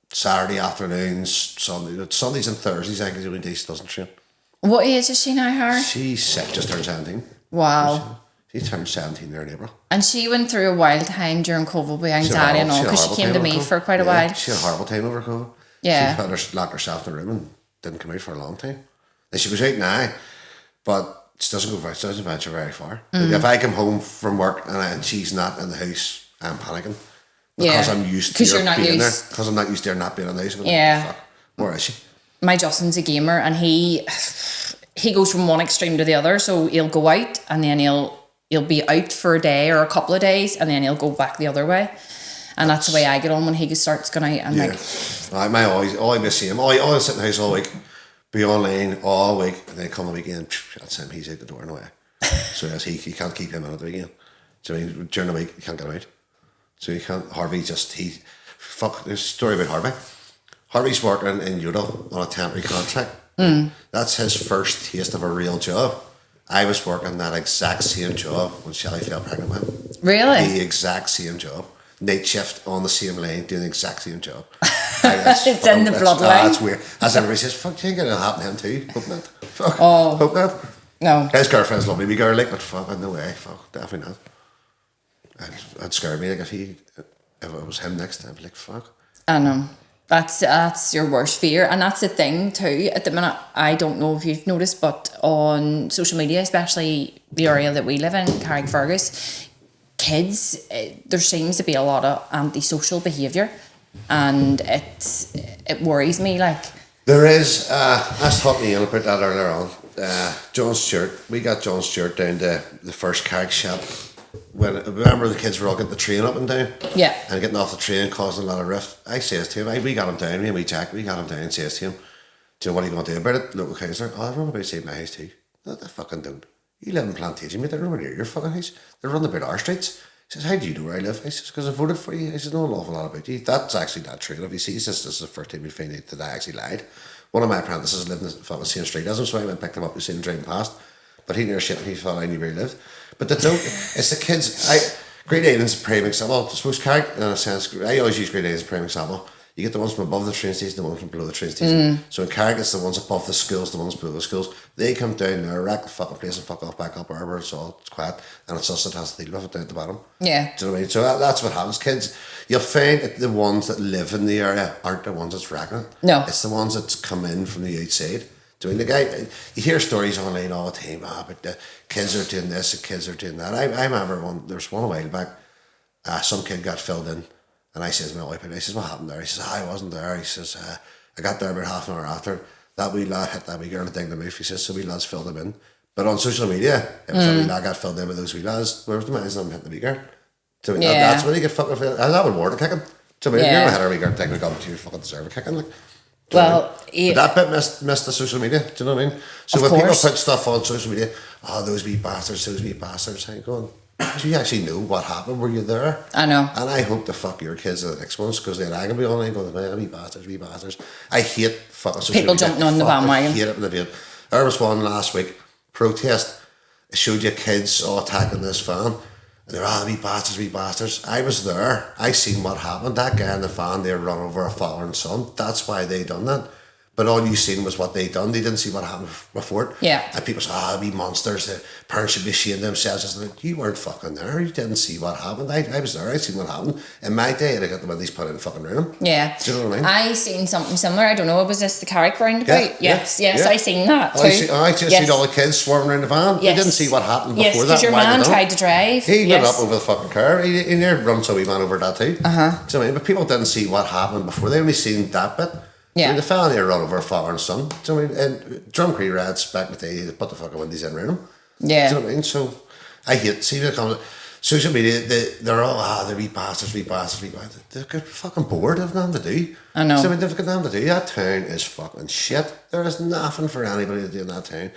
Saturday afternoons, Sundays and Thursdays, I think, is the only day she doesn't train. What age is she now, Harry? She's just turned 17. Wow. She turned 17 there in April. And she went through a wild time during COVID with anxiety and all, because she came to me for quite a while. She had a horrible time over COVID. Yeah. She locked herself in the room and didn't come out for a long time. And she goes out now, but she doesn't venture very far. Like if I come home from work and she's not in the house, I'm panicking. Because I'm used to her being there. Because I'm not used to her not being in the house. Yeah. Fuck, where is she? My Justin's a gamer, and he goes from one extreme to the other. So he'll go out and then he'll be out for a day or a couple of days, and then he'll go back the other way. And that's the way I get on when he starts going out. And I miss him. I sit in the house all week, be online all week, and then come the weekend, that's him, he's out the door and away. So yes, he can't keep him out of the weekend. So I mean, during the week, you can't get him out. So you can't, there's a story about Harvey. Harvey's working in Udall on a temporary contract. That's his first taste of a real job. I was working that exact same job when Shelley fell pregnant with him. Really? The exact same job. Night shift on the same line, doing the exact same job. It's in the bloodline. That's weird. As everybody says, fuck, you ain't gonna happen to him too. Hope not. Fuck. Oh. Hope not. No. His girlfriend's lovely, wee girl, like, but fuck, no way. Fuck, definitely not. It'd scare me, like, if it was him next time, I'd be like, fuck. I know. That's your worst fear, and that's the thing too. At the minute, I don't know if you've noticed, but on social media, especially the area that we live in, Carrickfergus, kids, there seems to be a lot of antisocial behaviour, and it worries me. Like there is. I was talking to Ian about that earlier on. John Stewart, we got John Stewart down to the first Carrick shop. Remember the kids were all getting the train up and down? Yeah. And getting off the train causing a lot of rift. I says to him, we got him down, me and Jack, we got him down and says to him, do you know what are you going to do about it? Local councillor, I run about saving my house too. No, they fucking don't. You live in Plantation, mate, they're nowhere near your fucking house. They're running about our streets. He says, how do you know where I live? I says, because I voted for you. I says, know an awful lot about you. That's actually not true. If you see, this is the first time we find out that I actually lied. One of my apprentices lived in the fucking same street as him, so I went and picked him up and seen him driving past. But he near shit and he thought I knew where he lived. But they don't. It's the kids. Great Island's a prime example. I suppose Carrick, in a sense, I always use Great Island as a prime example. You get the ones from above the train station, the ones from below the train station. So in Carrick, it's the ones above the schools, the ones below the schools. They come down there, wreck the fucking place and fuck off back up wherever it's quiet. And it's us that has to deal with it down at the bottom. Yeah. Do you know what I mean? So that's what happens. Kids, you'll find that the ones that live in the area aren't the ones that's wrecking it. No. It's the ones that's come in from the outside. Doing the guy, you hear stories online all the time, but the kids are doing this, the kids are doing that. I remember there was one a while back, some kid got filled in, and I says to my wife, I says, what happened there? He says, I wasn't there. He says, I got there about half an hour after. That wee lad hit that wee girl and dinged him off. He says, so wee lads filled him in. But on social media, it was a wee lad got filled in with those wee lads. Where's the man who's not hitting the wee girl? So that's when you get fucking filled. And that would warrant a kicking. So if you're going to hit a wee girl, technically, you fucking deserve a kicking. Like. Well, that bit missed the social media. Do you know what I mean? So when people put stuff on social media, those wee bastards, I'm going, do you actually know what happened? Were you there? I know. And I hope to fuck your kids are the next ones, because then I can be online going, wee bastards. I hate fucking social people media. jumping on the bandwagon. I hate it when they do it. There was one last week, protest. It showed you kids all attacking this van. And they're wee bastards. I was there. I seen what happened. That guy in the van, they run over a father and son. That's why they done that. But all you seen was what they done. They didn't see what happened before it. Yeah. And people say, wee monsters. The parents should be ashamed of themselves. Like, you weren't fucking there. You didn't see what happened. I was there. I seen what happened. In my day, I'd have got the Wendy's put in the fucking room. Yeah. Do you know what I mean? I seen something similar. I don't know. Was this the Carrick roundabout? Yes, I seen that too. I just seen all the kids swarming around the van. They didn't see what happened before that. Yes, because your man tried to drive. He went up over the fucking car. He near runs a wee man over that too. Do you know what I mean? But people didn't see what happened before. They only seen that bit. Yeah. I mean, the fella there run over a father and son. Do you know what I mean? And Drumcree Reds back in the day, they put the fucking Wendy's in around them. Yeah. Do you know what I mean? So I hate, see when it comes, social media, they're all, they're wee bastards. They're get fucking bored of nothing to do. I know. So, I mean, they've got nothing to do. That town is fucking shit. There is nothing for anybody to do in that town.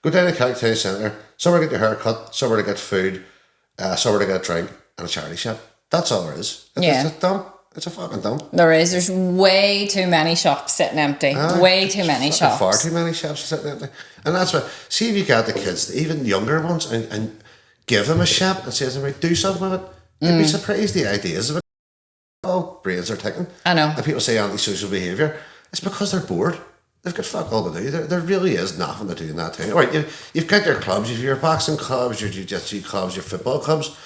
Go down to Carrick Town Centre, somewhere to get your hair cut, somewhere to get food, somewhere to get a drink, and a charity shop. That's all there is. It's a dump. It's a fucking dump. There's way too many shops sitting empty. Way too many shops. Far too many shops sitting empty. And that's what, see if you got the kids, even younger ones, and give them a shop and say to them, do something with it. You'd be surprised the ideas of it. All brains are ticking. I know. And people say antisocial behaviour. It's because they're bored. They've got fuck all to do. There really is nothing to do in that town. All right, you've got your clubs, you've your boxing clubs, your jiu-jitsu clubs, your football clubs,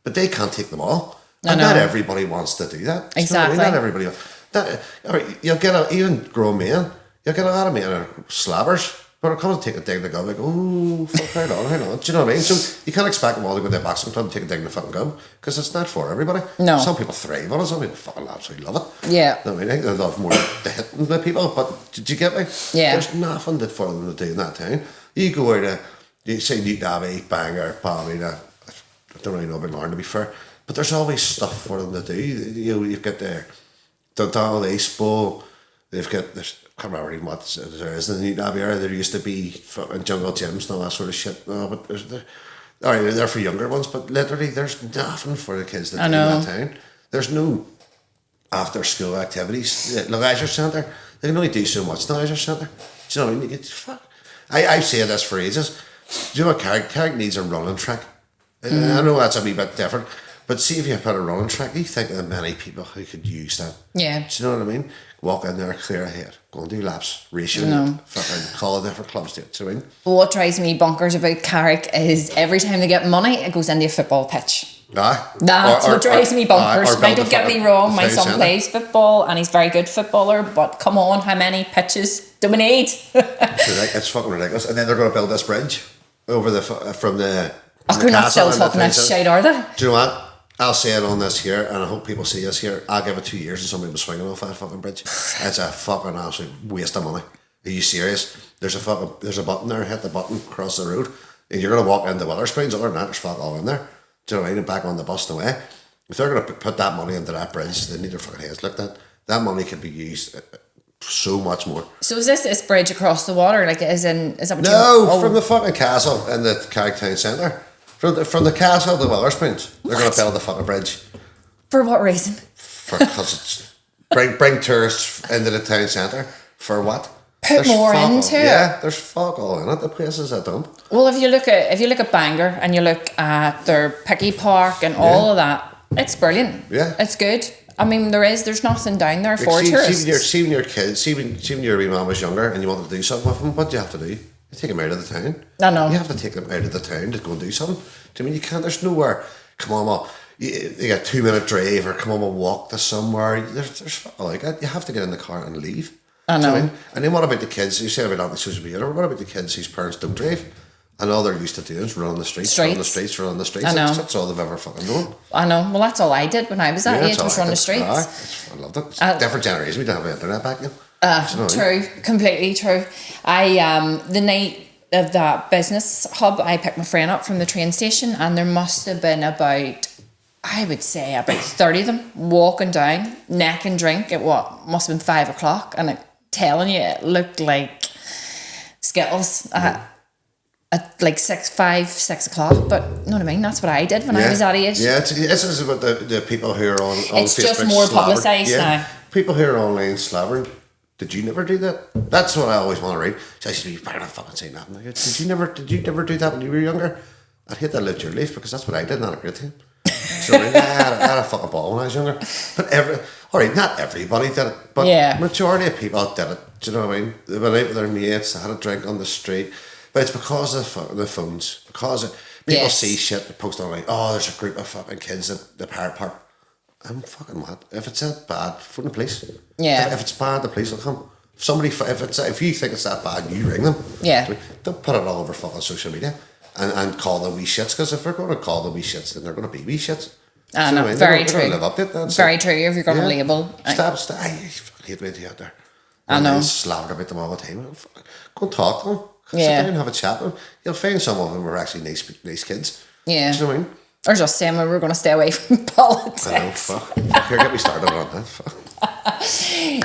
but they can't take them all. And not everybody wants to do that. Exactly. You know what I mean? Not everybody. All right, you'll get even grown men. You'll get a lot of men are slabbers, but it comes to take a dig in the gum, like, oh, fuck, hold on. Do you know what I mean? So you can't expect them all to go to a boxing club and take a dig in the fucking gum, because it's not for everybody. No. Some people thrive on it, some people fucking absolutely love it. Yeah. You know what I mean? I think they love more the hitting the people, but did you get me? Yeah. There's nothing for them to do in that town. You go out to, you say Newton Abbey, Bangor, Ballymena, I don't really know about Larne to be fair, but there's always stuff for them to do. You know, you've got the Donald Ace Bowl, they've got, I can't remember even what there is in the Newton Abbey area. There used to be fucking jungle gyms and all that sort of shit. No, but all right, they're for younger ones, but literally there's nothing for the kids that do in that town. There's no after school activities. The leisure centre, they can only do so much in the leisure centre. Do you know what I mean? Fuck. I've said this for ages. Do you know what Carrick needs a running track? I know that's a wee bit different, but see if you put a running track, you think of the many people who could use that. Yeah. Do you know what I mean? Walk in there, clear a head, go and do laps, ratio, fucking call it different clubs to it. So, I mean, what drives me bonkers about Carrick is every time they get money, it goes into a football pitch. That's what drives me bonkers. Now, don't get me wrong, my son plays football and he's a very good footballer, but come on, how many pitches do we need? It's fucking ridiculous. And then they're going to build this bridge over from the. They're not still talking that shit, are they? Do you know what? I'll say it on this here, and I hope people see us here. I'll give it 2 years and somebody was swinging off that fucking bridge. It's a fucking absolute waste of money. Are you serious? There's a button there, hit the button, cross the road, and you're going to walk into Wetherspoons. Other than that, there's fuck all in there. Do you know what I mean? And back on the bus and away. If they're going to put that money into that bridge, they need their fucking heads looked at. That money could be used so much more. So is this bridge across the water? Like, is that what No, from the fucking castle in the Carrick Town Centre. From the castle to Wetherspoons, they're going to build the fucking bridge. For what reason? Because it's bring tourists into the town centre. For what? Put more into it. Yeah, there's fuck all in it. The place is a dump. Well, if you look at Bangor and you look at their Picky Park and all of that, it's brilliant. Yeah, it's good. I mean, there's nothing down there for tourists. See when your kids, see when your wee man was younger and you wanted to do something with them, what do you have to do? You take them out of the town. I know. You have to take them out of the town to go and do something. Do you mean you can't? There's nowhere. Come on, well, you got 2 minute drive, or come on, we'll walk to somewhere. There's like that. You have to get in the car and leave. I know. Do you know what I mean? And then what about the kids? You say about anti-social behaviour. What about the kids whose parents don't drive? And all they're used to doing is run on the streets. Run on the streets. I know. That's all they've ever fucking known. I know. Well, that's all I did when I was that age, was run the streets. I loved it. It's a different generation. We didn't have internet back then. True. Completely true. The night of that business hub, I picked my friend up from the train station, and there must have been about 30 of them walking down, neck and drink at what must have been 5 o'clock, and telling you, it looked like Skittles at like 6 o'clock. But you know what I mean? That's what I did when I was that age. Yeah, this is about the people who are on it's Facebook just more publicised now. People who are online slabbering. Did you never do that? That's what I always want to read. So I used to be, better not fucking say nothing. Did you never do that when you were younger? I'd hate that lived your life, because that's what I did, not a great thing. So I had a fucking ball when I was younger. But not everybody did it, but majority of people did it. Do you know what I mean? They went out with their mates, they had a drink on the street. But it's because of the phones. Because people see shit, they post online, there's a group of fucking kids at the pirate park. I'm fucking mad. If it's that bad, phone the police. Yeah. If it's bad, the police will come. If you think it's that bad, you ring them. Yeah. Don't put it all over fucking social media and call them wee shits, because if they're going to call them wee shits, then they're going to be wee shits. I know. Very true. Live up to it, very true. If you're going to label. Stop. I hate the idea out there. I know. Slavered about them all the time. Go and talk to them. Yeah. Sit down and have a chat with them. You'll find some of them are actually nice kids. Yeah. Do you know what I mean? Or just saying we were going to stay away from politics. I know, fuck. Here, get me started on that. Fuck.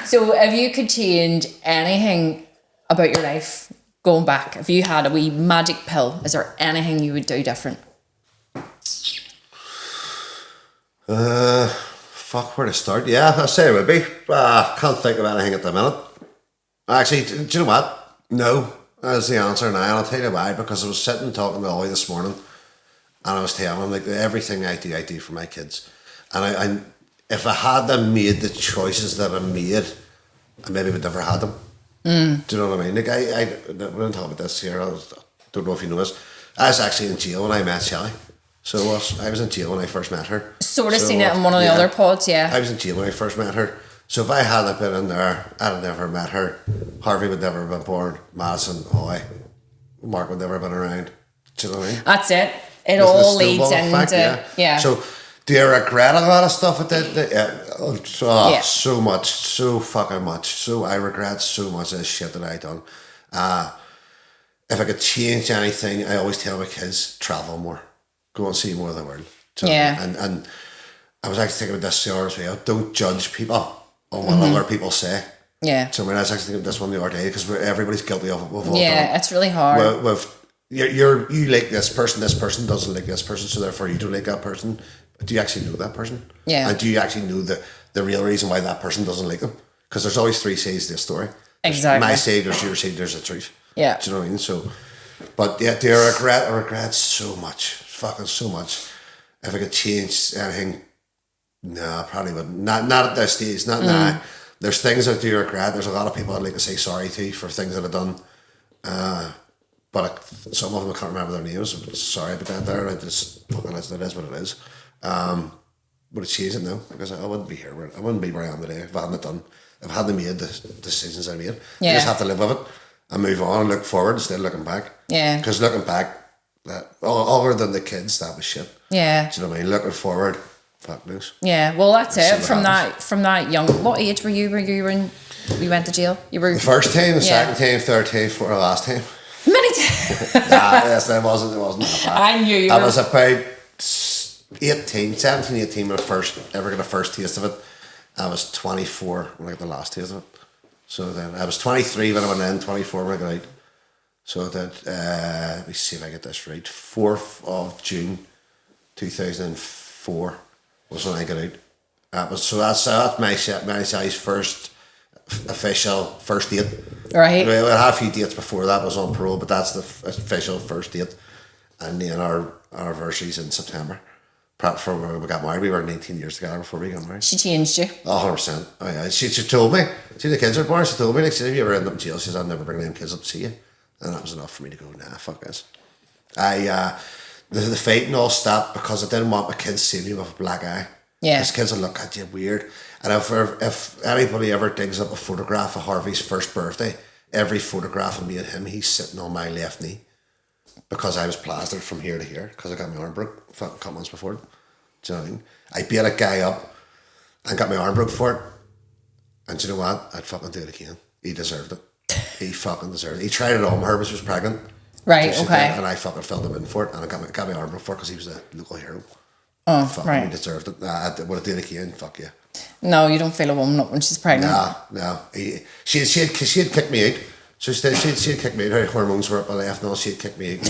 So if you could change anything about your life going back, if you had a wee magic pill, is there anything you would do different? Fuck, where to start? Yeah, I'll say it would be. Can't think of anything at the minute. Actually, do you know what? No, that's the answer now, and I'll tell you why. Because I was sitting talking to Ollie this morning, and I was telling him like everything I do for my kids, and I if I had them made the choices that I made, I maybe would never had them. Do you know what I mean? Like we're going to talk about this here. I don't know if you know this. I was actually in jail when I met Shelley. So I was in jail when I first met her. Sort of seen it in one of the other pods, yeah. I was in jail when I first met her. So if I hadn't been in there, I'd have never met her. Harvey would never have been born. Madison, Hoy, Mark would never have been around. Do you know what I mean? That's it. It Isn't all it leads snowball into effect? yeah. So do you regret a lot of stuff I did? Yeah. So much, so fucking much. So I regret so much of the shit that I done. If I could change anything, I always tell my kids, travel more. Go and see more of the world. Do you know what I mean? And I was actually thinking about this the other as well. Don't judge people on what other people say. Yeah. So I mean, I was actually thinking of this one the other day because everybody's guilty of it. We've all Yeah, done. it's really hard. You like this person doesn't like this person, so therefore you don't like that person. But do you actually know that person? Yeah. And do you actually know the real reason why that person doesn't like them? Because there's always three sides to the story. There's Exactly. my side, there's your side, there's the truth. Yeah. Do you know what I mean? So, but yeah, do I regret so much. Fucking so much. If I could change anything, no, I probably wouldn't. Not at this stage, not now. There's things I do regret. There's a lot of people I'd like to say sorry to for things that I've done. But some of them I can't remember their names. I'm sorry about that there. I just fucking it is what it is. Would it change it now? Because I wouldn't be here. I wouldn't be where I am today if I hadn't made the decisions I made. Yeah. You just have to live with it and move on and look forward instead of looking back. Yeah. Because looking back, other than the kids, that was shit. Yeah. Do you know what I mean? Looking forward, fuck knows. Yeah. Well, that's it. See what From that young, what age were you when you went to jail? You were The first time, the second time, third time, the last time. many times. Yes, it wasn't that bad. I knew you I were. was about 17, 18 when I ever got a first taste of it. I was 24 when I got the last taste of it. So then I was 23 when I went in, 24 when I got out. So that, let me see if I get this right. 4th of June 2004 was when I got out. That's my size first official first date. Right. We had a few dates before that was on parole, but that's the official first date. And then our anniversary's in September. For when we got married, we were 19 years together before we got married. She changed you. 100%. Oh yeah, she told me. See, the kids are born. She told me, like, if you ever end up in jail, she says, I'll never bring them kids up to see you. And that was enough for me to go, nah, fuck this. The fighting all stopped because I didn't want my kids seeing me with a black eye. Yeah. Because kids will look at you weird. And if anybody ever digs up a photograph of Harvey's first birthday, every photograph of me and him, he's sitting on my left knee. Because I was plastered from here to here because I got my arm broke a couple months before. Do you know what I mean? I beat a guy up and got my arm broke for it. And do you know what? I'd fucking do it again. He deserved it. He fucking deserved it. He tried it on. Her was pregnant. Right, So okay. and I fucking filled him in for it and I got my arm broke for it because he was a local hero. Oh, Fucking right. He deserved it. Would I do it again? Fuck yeah. No, you don't feel a woman up when she's pregnant. No. She had kicked me out. So she'd kicked me out. Her hormones were up my left and all. She'd kicked me out.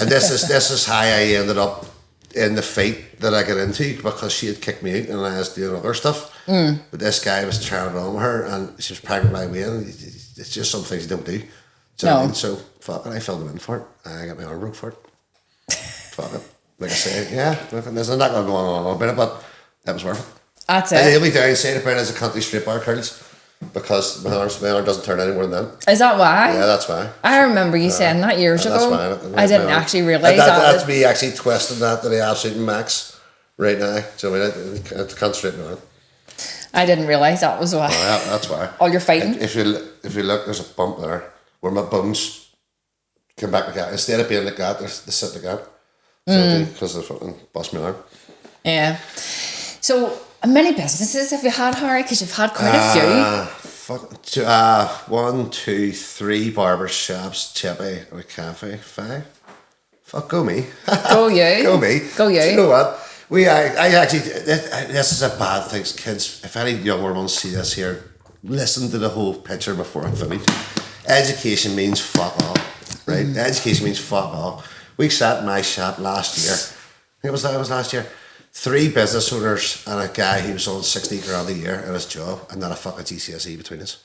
And this is how I ended up in the fight that I got into because she had kicked me out and I was doing other stuff. But this guy was trying it on with her and she was pregnant by me. And it's just some things you don't do. Do you know what I mean? So fuck it, I filled him in for it. I got my arm broke for it. Fuck it. Like I said, yeah. There's not going to go on about it, but it was worth it. That's And the it. only downside about it is I can't do straight bar curls because my arm doesn't turn any more than that. Is that why? Yeah, that's why. I remember you saying that years That's ago. fine. I didn't actually realise that. That's me actually twisting that to the absolute max right now. So I mean, I can't straighten it out. I didn't realise that was why. Yeah, that's why. Oh, you're fighting? If you look, there's a bump there where my bones come back like that. Instead of being like that, they sit like that. So because they fucking bust me arm. Yeah. So, many businesses have you had, Harry? Because you've had quite a few. 1, 2, 3 barber shops, chippy, and a cafe. 5. Fuck, go me. Go you. Go me. Go you. Do you know what? I actually, this is a bad thing, kids. If any younger ones see this here, listen to the whole picture before I'm finished. Education means fuck all, right? Education means fuck all. We sat in my shop last year. It was last year. 3 business owners and a guy who was on 60 grand a year in his job, and not a fucking GCSE between us.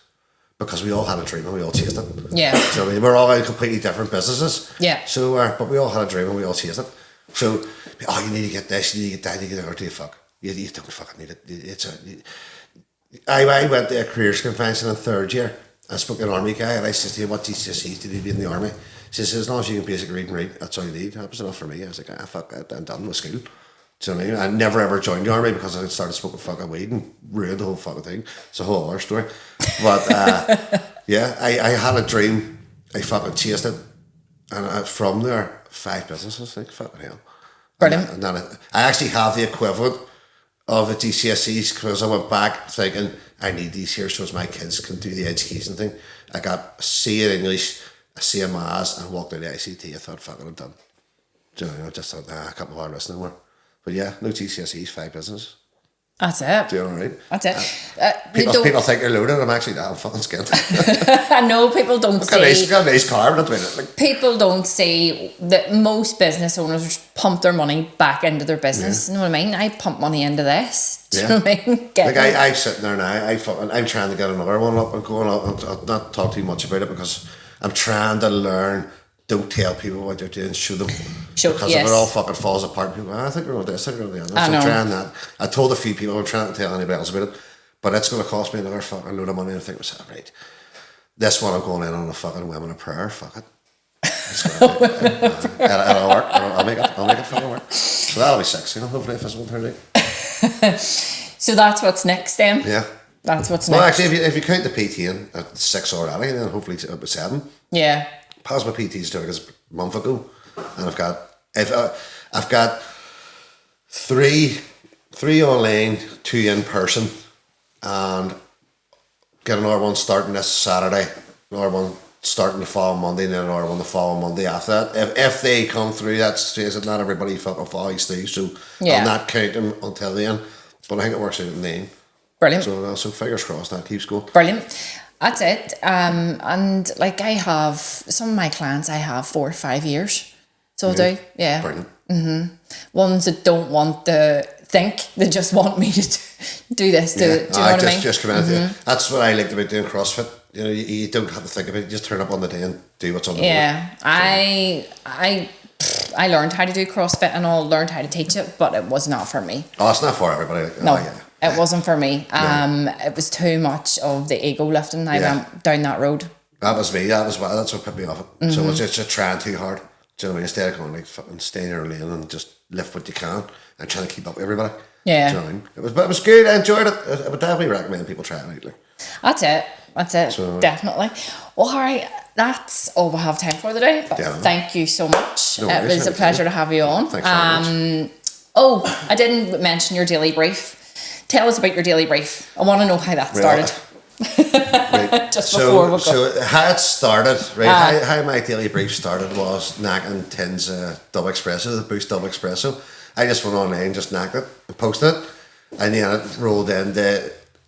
Because we all had a dream and we all chased it. Yeah. So I mean, we're all in completely different businesses. Yeah. So, but we all had a dream and we all chased it. So, you need to get this, you need to get that, you need to get that, or fuck. You don't fucking need it. I went to a careers convention in 3rd year. I spoke to an army guy and I said to him, what GCSEs did you do in the army? He says, as long as you can basically read and write, that's all you need. That was enough for me. I was like, fuck that, I'm done with school. Do you know what I mean? I never ever joined the army because I started smoking fucking weed and ruined the whole fucking thing. It's a whole other story. But yeah, I had a dream. I fucking chased it. And from there, 5 businesses, like fucking hell. Brilliant. And then I actually have the equivalent of the GCSEs because I went back thinking I need these here so as my kids can do the education thing. I got a C in English, a C in Maths, and walked out the ICT. I thought, fucking, I'm done. Do you know, I just thought, I can't bother listening anymore. But yeah, no GCSEs, 5 businesses. That's it. Doing all right. That's it. People think you're loaded. I'm actually I'm fucking skint. I know people don't see. Got a nice car, but not doing it. Like, people don't see that most business owners pump their money back into their business. You know what I mean? I pump money into this. Do you know what I mean? I'm sitting there now. I'm trying to get another one up and going up. I'll not talk too much about it because I'm trying to learn. Don't tell people what you're doing. Show them. Because if it all fucking falls apart, people go, I think we're going to do this, I think we're going to do that. So I'm trying that. I told a few people, I'm trying to tell anybody else about it, but it's going to cost me another fucking load of money. And I think, right, this one I'm going in on a fucking women of prayer. Fuck it. It'll work. I'll make it fucking work. So that'll be sexy. Hopefully, if this one turns out. So that's what's next then? Yeah. That's what's well, next. Well, actually, if you count the PT in at 6 already, then hopefully it's up to 7. Yeah. Passed my PTs doing this a month ago, and I've got 3 online, 2 in person, and get another one starting this Saturday, another one starting the following Monday, and then another one the following Monday after that. If they come through, that's not everybody fucking follows through, so I'll not count them until then. But I think it works out in the end. Brilliant. So fingers crossed that keeps going. Brilliant. That's it. And like I have some of my clients, I have 4 or 5 years. So I do. Yeah. Brilliant. Mm-hmm. Ones that don't want to think, they just want me to do this. Do you know what I mean? Just come in. That's what I liked about doing CrossFit. You know, you don't have to think about it. You just turn up on the day and do what's on the board. Yeah. I learned how to do CrossFit and all, learned how to teach it, but it was not for me. Oh, it's not for everybody. No. It wasn't for me. It was too much of the ego lifting. I went down that road. That was me. That's what put me off it. So it's just trying too hard. Do you know what I mean? Instead of going like fucking staying in your lane and just lift what you can and trying to keep up with everybody. Yeah. Do you know what I mean? But it was good. I enjoyed it. I would definitely recommend people try it out. That's it. So, definitely. Well, Harry, that's all we have time for today. But thank you so much. No it was a pleasure to have you on. Thanks very much. Oh, I didn't mention your daily brief. Tell us about your daily brief. I want to know how that started. Right. Just before we go. So how it started, right? How my daily brief started was knacking Tin's double espresso, the Boost double espresso. I just went online, just knacked it, and posted it, and then it rolled in.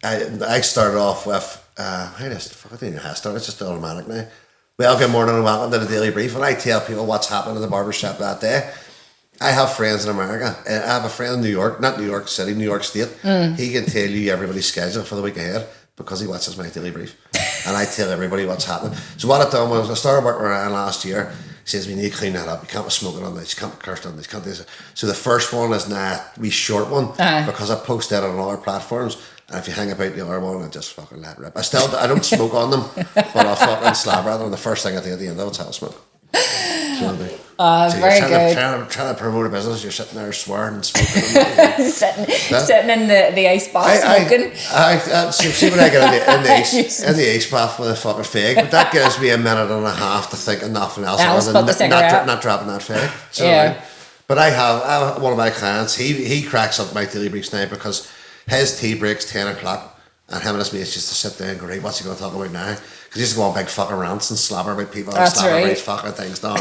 I started off with I didn't know how I started. It's just automatic now. Well, good morning and welcome to the daily brief, and I tell people what's happened in the barbershop that day. I have friends in America. I have a friend in New York, not New York City, New York State. He can tell you everybody's schedule for the week ahead because he watches my daily brief. And I tell everybody what's happening. So what I've done was I started working around last year. He says, we need to clean that up. You can't be smoking on this. You can't be cursing on this. You can't do this. So the first one is now a wee short one because I post that on other platforms. And if you hang about the other one, I just fucking let it rip. I don't smoke on them, but I'll fucking slab rather than the first thing I do at the end of it's how I smoke. So very good. Trying to promote a business, you're sitting there swearing and smoking. sitting in the ice bath smoking. See when I get in the ice bath with a fucking fag, but that gives me a minute and a half to think of nothing else other than not dropping that fag. So, yeah. But I have one of my clients, he cracks up my daily briefs now because his tea break's 10 o'clock And him and his mates used to sit there and go, right, what's he going to talk about now? Because he used to go on big fucking rants and slobber about people and That's slobber right. about fucking things. No,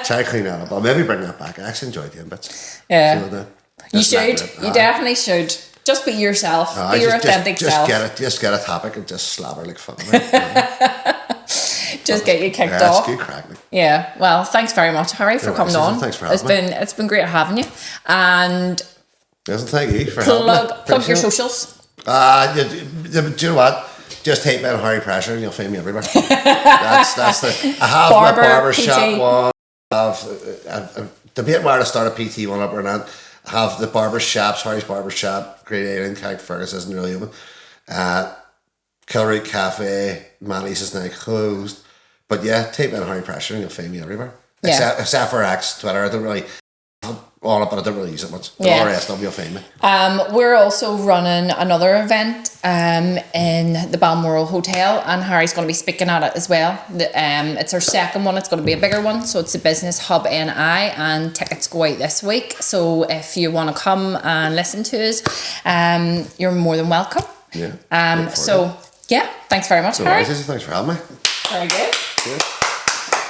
try to clean that up. I'll maybe bring that back. I actually enjoyed doing bits. Yeah. So, You should. You definitely should. Just be yourself. Be your authentic self. Just get a topic and just slobber like fucking. Just get you kicked It's off. good crack. Yeah. Well, thanks very much, Harry, for coming on. Thanks for having me. It's been great having you. And Thank you for having me. plug your socials. Do you know what? Just type in Harry Pressure and you'll find me everywhere. that's the. I have my barber shop one. I have the bit where I started PT one up or not. I have the barber shops, Harry's Barber Shop, Great Island, Carrickfergus isn't really open. Kilroot Cafe, Manly's is now closed. But yeah, type in Harry Pressure and you'll find me everywhere. Yeah. Except for X, Twitter. I don't really on it, but I don't really use it much. But all the rest of them, you'll find me. We're also running another event in the Balmoral Hotel, and Harry's going to be speaking at it as well. It's our second one. It's going to be a bigger one, so it's the Business Hub NI, and tickets go out this week. So if you want to come and listen to us, you're more than welcome. Yeah. So yeah, thanks very much, Harry. Thanks for having me. Very good. Yeah.